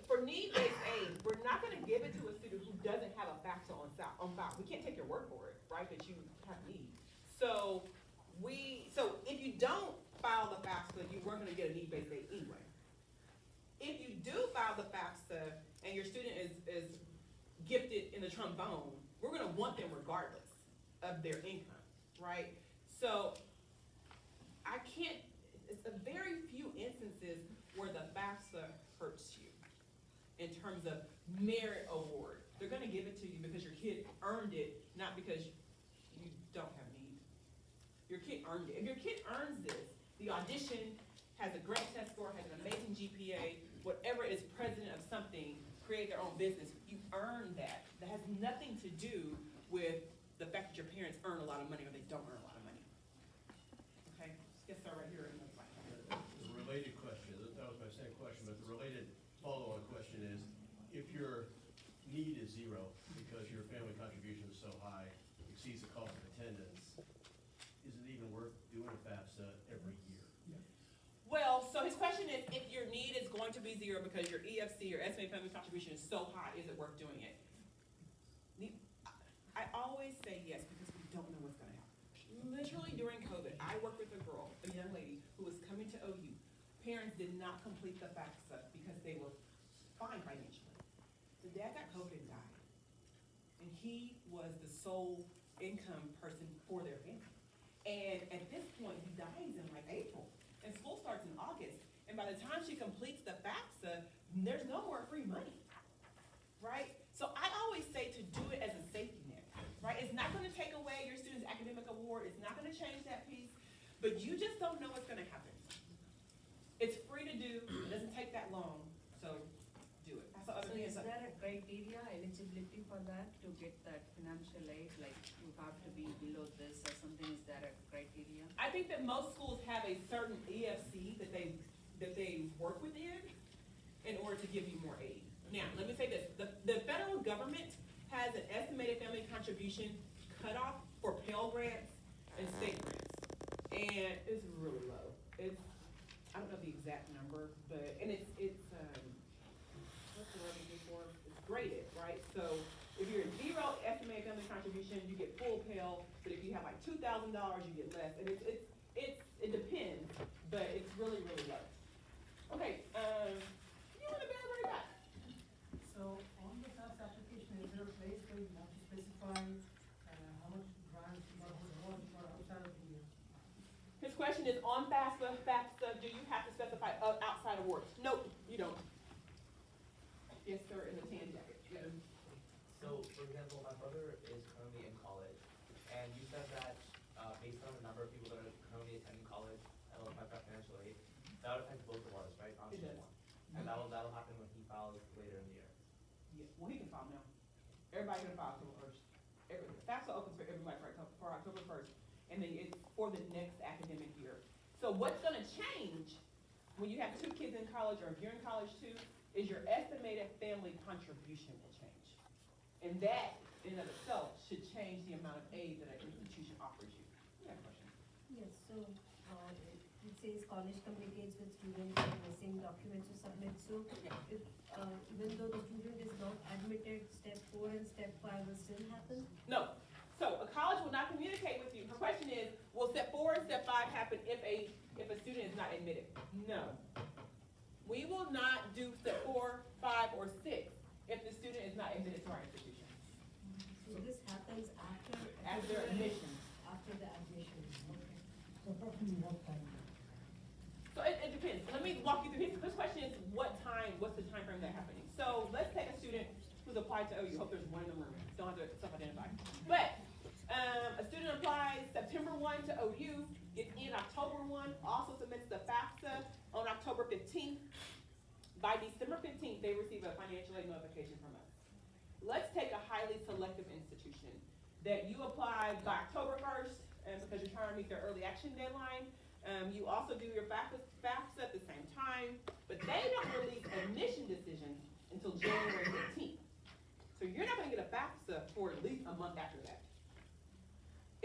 for need-based aid, we're not gonna give it to a student who doesn't have a FAFSA on file. We can't take your word for it, right, that you have need. So if you don't file the FAFSA, you weren't gonna get a need-based aid anyway. If you do file the FAFSA and your student is gifted in the trombone, we're gonna want them regardless of their income, right? So it's a very few instances where the FAFSA hurts you in terms of merit award. They're gonna give it to you because your kid earned it, not because you don't have need. Your kid earned it. If your kid earns this, the audition has a great test score, has an amazing GPA, whatever is president of something, create their own business, you earn that. That has nothing to do with the fact that your parents earn a lot of money or they don't earn a lot of money. Okay, yes, sir, right here. The related question, that was my same question, but the related follow-on question is, if your need is zero because your family contribution is so high, exceeds the cost of attendance, is it even worth doing a FAFSA every year? Well, so his question is, if your need is going to be zero because your EFC or estimated family contribution is so high, is it worth doing it? I always say yes because we don't know what's gonna happen. Literally during COVID, I worked with a girl, a young lady, who was coming to OU. Parents did not complete the FAFSA because they were fine financially. The dad got COVID and died. And he was the sole income person for their family. And at this point, he dies in like April, and school starts in August. And by the time she completes the FAFSA, there's no more free money, right? So I always say to do it as a safety net, right? It's not gonna take away your student's academic award, it's not gonna change that piece, but you just don't know what's gonna happen. It's free to do, it doesn't take that long, so do it. I saw other So hands is up. there a criteria, eligibility for that, to get that financial aid, like you have to be below this or something, is there a criteria? I think that most schools have a certain EFC that they work within in order to give you more aid. Now, let me say this, the federal government has an estimated family contribution cutoff for Pell Grants and state grants. And it's really low. I don't know the exact number, but, and it's what's the word I'm looking for? It's graded, right? So if you're at zero estimated family contribution, you get full Pell, but if you have like $2,000, you get less. And it depends, but it's really, really low. Okay, you want to bear right back. So on the FAFSA application, is there a place where you have to specify how much grants you are awarded for outside of the year? His question is, on FAFSA, do you have to specify outside awards? Nope, you don't. Yes, sir, in the tan jacket. Yeah. So, for example, my brother is currently in college, and you said that based on the number of people that are currently attending college, my financial aid, that would affect both of us, right? Not It just does. one. And that'll happen when he files later in the year. Yeah, well, he can file now. Everybody can file October 1st. FAFSA opens for everybody for October 1st, and then it's for the next academic year. So what's gonna change when you have 2 kids in college, or if you're in college too, is your estimated family contribution will change. And that, in and of itself, should change the amount of aid that an institution offers you. You have a question? Yes, so, it says college communicates with students and missing documents to submit, so if, even though the student is not admitted, step 4 and step 5 will still happen? No. So a college will not communicate with you. Her question is, will step 4 and step 5 happen if a student is not admitted? No. We will not do step 4, 5, or 6 if the student is not admitted to our institution. So this happens after? After admission. After the admission, okay. So approximately what time? let me walk you through his question is what's the time frame that happening? So let's take a student who's applied to OU. Hope there's one in the room. Don't have to self-identify. But a student applies September 1 to OU, gets in October 1, also submits the FAFSA on October 15th. By December 15th, they receive a financial aid notification from us. Let's take a highly selective institution that you applied by October 1st, because you're trying to meet their early action deadline. You also do your FAFSA at the same time, but they don't release admission decisions until January 15th. So you're not gonna get a FAFSA for at least a month after that.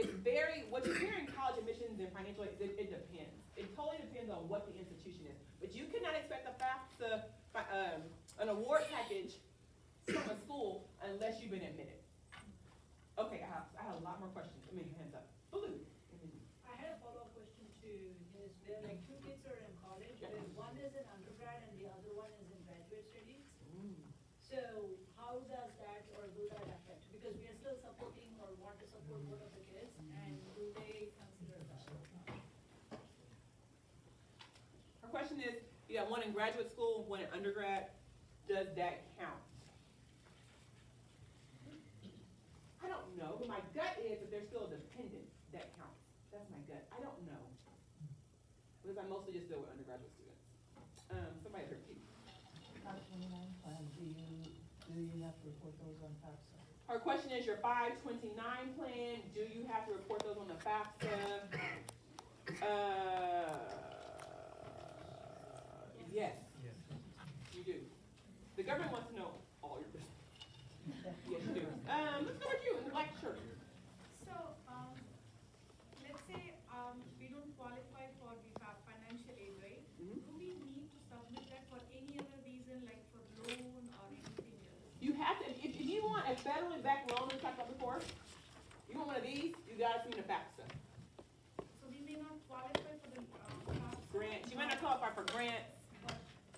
It's what you hear in college admissions and financial aid, it depends. It totally depends on what the institution is. But you cannot expect a FAFSA, an award package from a school unless you've been admitted. Okay, I have a lot more questions. Let me hands up. Blue. I had a follow-up question to his, there are like two kids are in college, and one is in undergrad and the other one is in graduate studies. So how does that or will that affect? Because we are still supporting or want to support both of the kids, and do they consider that? Her question is, you got one in graduate school, one in undergrad. Does that count? I don't know, but my gut is that they're still a dependent. That counts. That's my gut. I don't know. Because I mostly just deal with undergraduate students. Somebody heard you. Part 29 plan, do you have to report those on FAFSA? Her question is your 529 plan, do you have to report those on the FAFSA? Yes. You do. The government wants to know all your business. Yes, you do. Let's go with you in the black shirt. So, let's say, we don't qualify for the financial aid, right? Mhm. Do we need to submit that for any other reason, like for loan or anything else? You have to, if you want a federally backed loan, we talked about before, you want one of these, you gotta submit a FAFSA. So we may not qualify for the, Grants, you might not qualify for grants,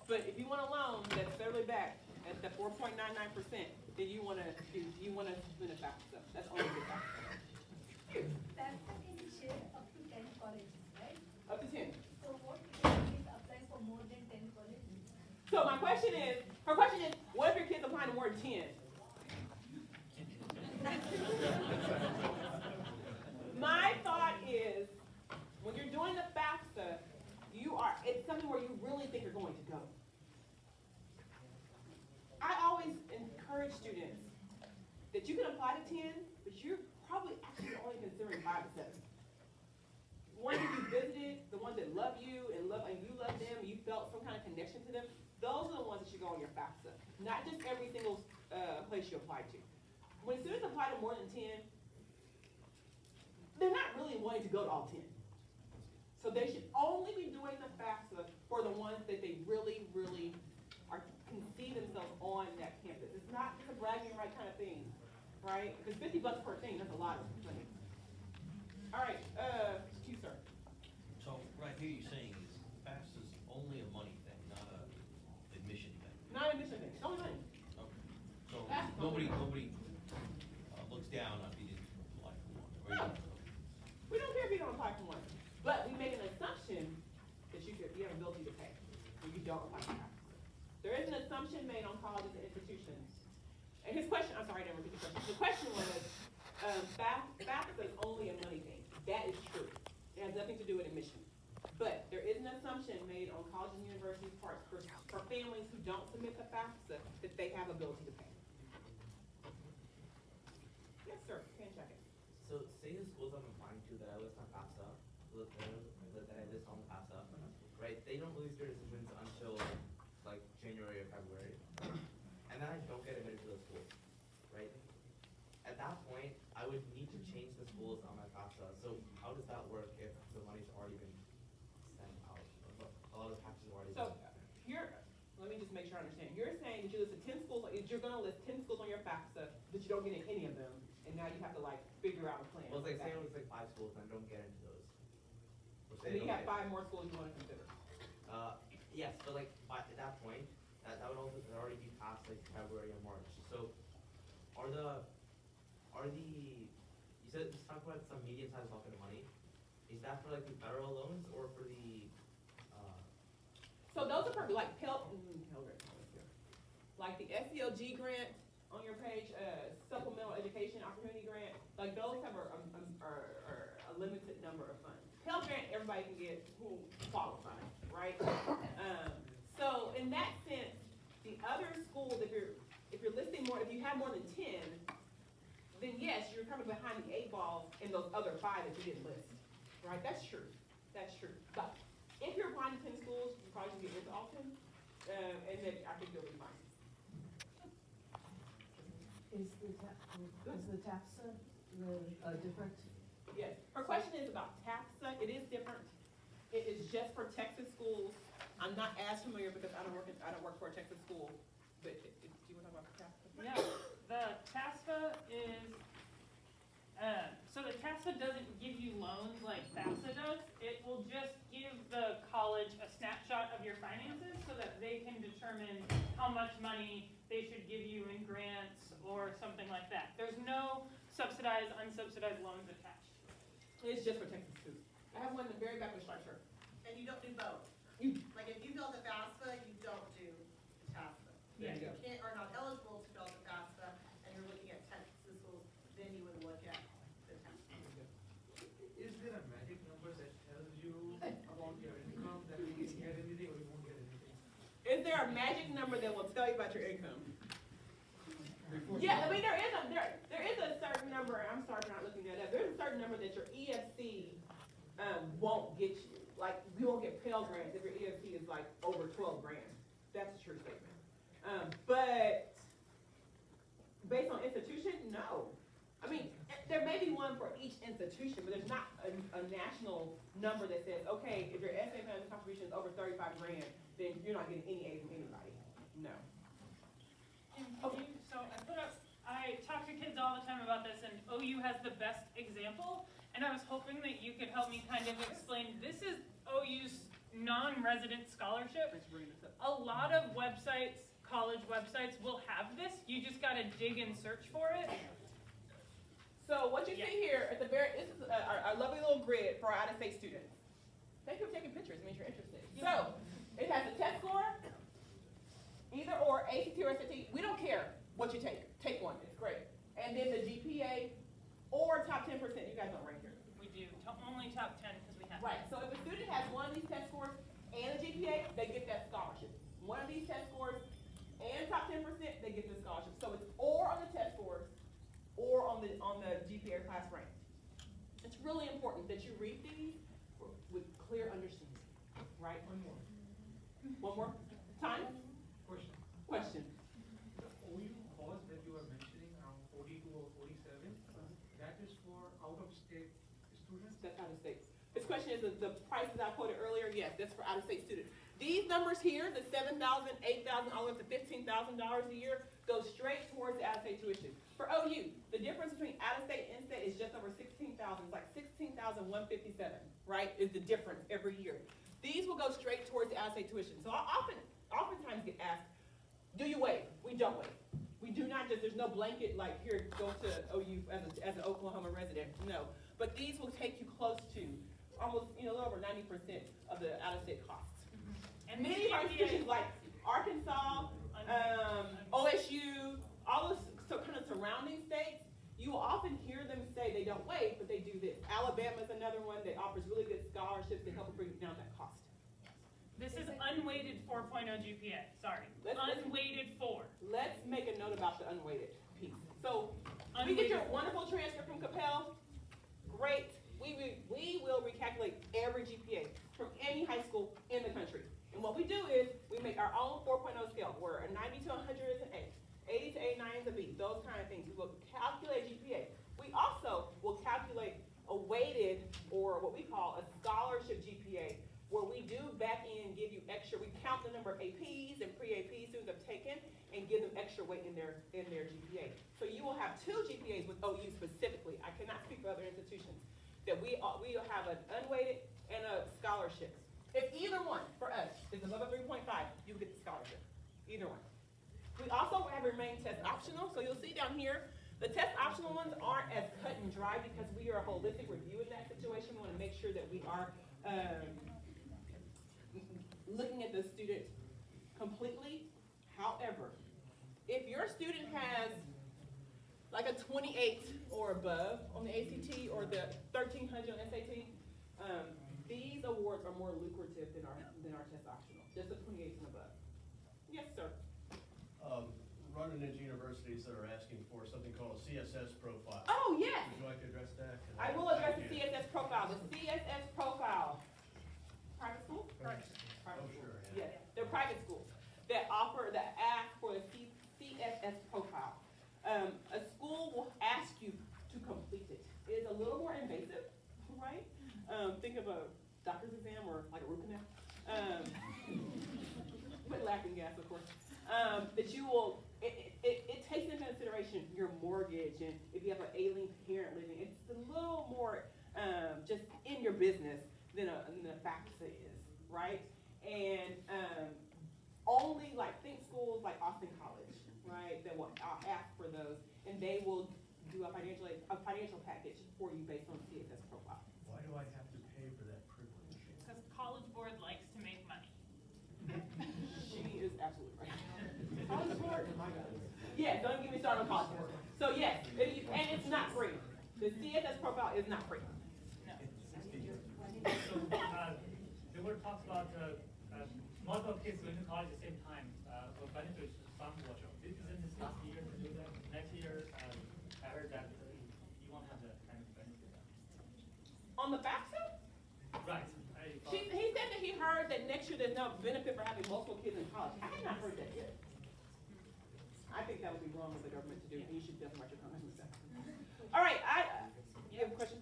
but if you want a loan that's federally backed at the 4.99%, then you wanna submit a FAFSA. That's only the FAFSA. FAFSA can be shared up to 10 colleges, right? Up to 10. So what if it applies for more than 10 colleges? So her question is, what if your kid's applying to more than 10? My thought is, when you're doing the FAFSA, it's something where you really think you're going to go. I always encourage students that you can apply to 10, but you're probably actually only considering 5 to 7. The ones that you visited, the ones that love you and you love them, you felt some kind of connection to them, those are the ones that should go on your FAFSA, not just every single place you apply to. When students apply to more than 10, they're not really wanting to go to all 10. So they should only be doing the FAFSA for the ones that they really, really can see themselves on that campus. It's not just a bragging right kind of thing, right? Because $50 per thing, that's a lot of money. All right, you, sir. So right here you're saying is FAFSA's only a money thing, not a admission thing. Not an admission thing, it's only money. Okay. So nobody looks down on if you didn't apply for one. No. We don't care if you don't apply for one. But we make an assumption that you have ability to pay when you don't apply for FAFSA. There is an assumption made on colleges and institutions. And his question, I'm sorry, I didn't repeat the question. The question was, FAFSA is only a money thing. That is true. It has nothing to do with admission. But there is an assumption made on colleges and universities' parts for families who don't submit the FAFSA that they have ability to pay. Yes, sir, can check it. So say the schools I'm applying to that I list on FAFSA, that I list on FAFSA, right? They don't release their decisions until like January or February, and then I don't get admitted to the schools, right? At that point, I would need to change the schools on my FAFSA. So how does that work if the money's already been sent out? A lot of the packages have already been sent out. Let me just make sure I understand. You're saying that you listed 10 schools, you're gonna list 10 schools on your FAFSA, but you don't get in any of them, and now you have to like figure out a plan. Well, it's like say it was like 5 schools and I don't get into those. And then you have 5 more schools you wanna consider. Yes, but like at that point, that would also already be past like February or March. So you said just talk about some medium-sized bucket of money. Is that for like the federal loans or for the? So So those are for like like the SELG grant on your page, supplemental education opportunity grant, like those have a limited number of funds. Pell Grant, everybody can get who qualifies, right? So in that sense, the other schools, if you're listing more, if you have more than 10, then yes, you're kind of behind the 8 ball in those other 5 that you didn't list, right? That's true. That's true. But if you're applying to 10 schools, you probably can get into all 10, and then I think you'll be fine. Is the FAFSA different? Yes. Her question is about FAFSA. It is different. It is just for Texas schools. I'm not as familiar because I don't work for a Texas school. But do you want to talk about FAFSA? No, the FAFSA is, so the FAFSA doesn't give you loans like FAFSA does. It will just give the college a snapshot of your finances so that they can determine how much money they should give you in grants or something like that. There's no subsidized, unsubsidized loans attached. It's just for Texas schools. I have one in the very back of the structure. And you don't do both? Like if you fill out the FAFSA, you don't do the TAFSA? Yeah. If you are not eligible to fill out the FAFSA and you're looking at Texas schools, then you would look at the TAFSA. Is there a magic number that tells you about your income that you can get anything or you won't get anything? Is there a magic number that will tell you about your income? Yeah, I mean there is a certain number. I'm sorry for not looking that up. There's a certain number that your EFC won't get you. Like you won't get Pell Grants if your EFC is like over 12 grand. That's a true statement. But based on institution, no. I mean, there may be one for each institution, but there's not a national number that says, okay, if your SA family contribution is over 35 grand, then you're not getting any aid from anybody. No. So I talk to kids all the time about this, and OU has the best example, and I was hoping that you could help me kind of explain, this is OU's non-resident scholarship. A lot of websites, college websites will have this, you just gotta dig and search for it. So what you see here at the this is our lovely little grid for our out-of-state students. Thank you for taking pictures, it means you're interested. So, it has a test score, either or, ACT or SAT, we don't care what you take one, it's great. And then the GPA or top 10%, you guys don't rank here. We do, only top 10 because we have. Right, so if a student has one of these test scores and a GPA, they get that scholarship. One of these test scores and top 10%, they get the scholarship. So it's or on the test scores or on the GPA class rank. It's really important that you read these with clear understanding, right? One more. One more? Time? Question. Question. The OU cost that you were mentioning around 42 or 47, that is for out-of-state students? That's out of state. This question is the prices I quoted earlier. Yes, that's for out-of-state students. These numbers here, the $7,000, $8,000, all the way up to $15,000 a year, go straight towards the out-of-state tuition. For OU, the difference between out-of-state and in-state is just over $16,000. It's like $16,157, right? Is the difference every year. These will go straight towards the out-of-state tuition. So I oftentimes get asked, do you waive? We don't waive. We do not just, there's no blanket like here, go to OU as an Oklahoma resident. No. But these will take you close to almost, a little over 90% of the out-of-state costs. And many of our institutions like Arkansas, OSU, all those kind of surrounding states, you will often hear them say they don't waive, but they do this. Alabama is another one that offers really good scholarships to help bring down that cost. This is unweighted 4.0 GPA, sorry. Unweighted 4. Let's make a note about the unweighted piece. So, we get your wonderful transcript from Capel. Great. We will recalculate every GPA from any high school in the country. And what we do is we make our own 4.0 scale where a 90 to 100 is an A, 80 to 89 is a B, those kind of things. We will calculate GPA. We also will calculate a weighted, or what we call a scholarship GPA, where we do back in give you extra, we count the number of APs and pre-AP students have taken and give them extra weight in their GPA. So you will have 2 GPAs with OU specifically. I cannot speak for other institutions. That we will have an unweighted and a scholarship. If either one, for us, is above a 3.5, you will get the scholarship. Either one. We also have remain test optional. So you'll see down here, the test optional ones aren't as cut and dry because we are a holistic review in that situation. We want to make sure that we are looking at the student completely. However, if your student has like a 28 or above on the ACT or the 1300 on SAT, these awards are more lucrative than our test optional, just the 28 and above. Yes, sir. Running into universities that are asking for something called a CSS profile. Oh, yes. Would you like to address that? I will address the CSS profile. The CSS profile, private school? Correct. Private Oh, school. sure, Yes, they're private schools that ask for the CSS profile. A school will ask you to complete it. It is a little more invasive, right? Think of a doctor's exam or like a root canal. With laughing gas, of course. That you will, it takes into consideration your mortgage and if you have an ailing parent living. It's a little more just in your business than a FAFSA is, right? And only think schools like Austin College, right, that will ask for those, and they will do a financial package for you based on CSS profile. Why do I have to pay for that privilege? Because College Board likes to make money. She is absolutely right. College Board? Yeah, don't get me started on College Board. So yes, and it's not free. The CSS profile is not free. No. So, there were talks about, multiple kids going to college at the same time, for benefits to some watch out. Isn't this last year to do that? Next year, I heard that you won't have that kind of benefit. On the FAFSA? Right. He said that he heard that next year there's no benefit for having multiple kids in college. I have not heard that yet. I think that would be wrong of the government to do, and you should definitely write your comments with that. All right, you have a question?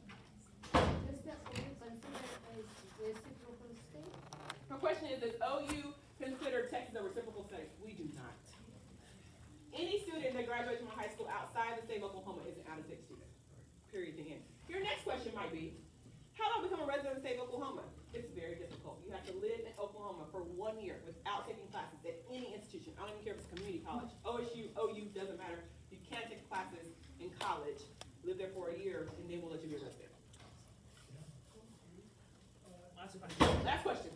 Does the OU consider as reciprocal state? Her question is, does OU consider Texas a reciprocal state? We do not. Any student that graduates from high school outside the state of Oklahoma is an out-of-state student. Period, the end. Your next question might be, how do I become a resident of the state of Oklahoma? It's very difficult. You have to live in Oklahoma for 1 year without taking classes at any institution. I don't even care if it's community college. OSU, OU, doesn't matter. You can't take classes in college, live there for a year, and then we'll let you be a resident. Last question. Last question.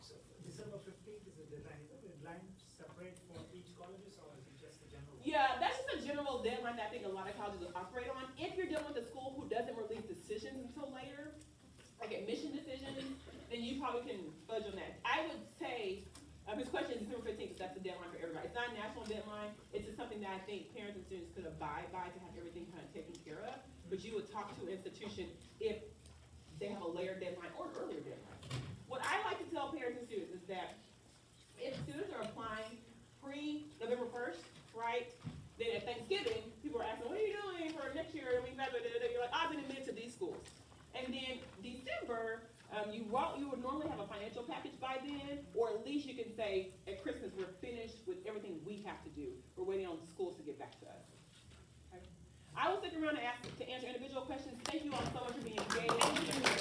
So December 15th is the deadline. Is the deadline separate for each colleges or is it just the general? Yeah, that's just a general deadline that I think a lot of colleges will operate on. If you're dealing with a school who doesn't release decisions until later, like admission decisions, then you probably can fudge on that. I would say, his question is December 15th, that's the deadline for everybody. It's not a national deadline. It's just something that I think parents and students could abide by to have everything kind of taken care of. But you would talk to an institution if they have a later deadline or an earlier deadline. What I like to tell parents and students is that if students are applying pre-November 1st, right, then at Thanksgiving, people are asking, what are you doing for next year? You're like, I've been admitted to these schools. And then December, you would normally have a financial package by then, or at least you can say, at Christmas, we're finished with everything we have to do. We're waiting on schools to get back to us. Okay? I will stick around to answer individual questions. Thank you all so much for being engaged.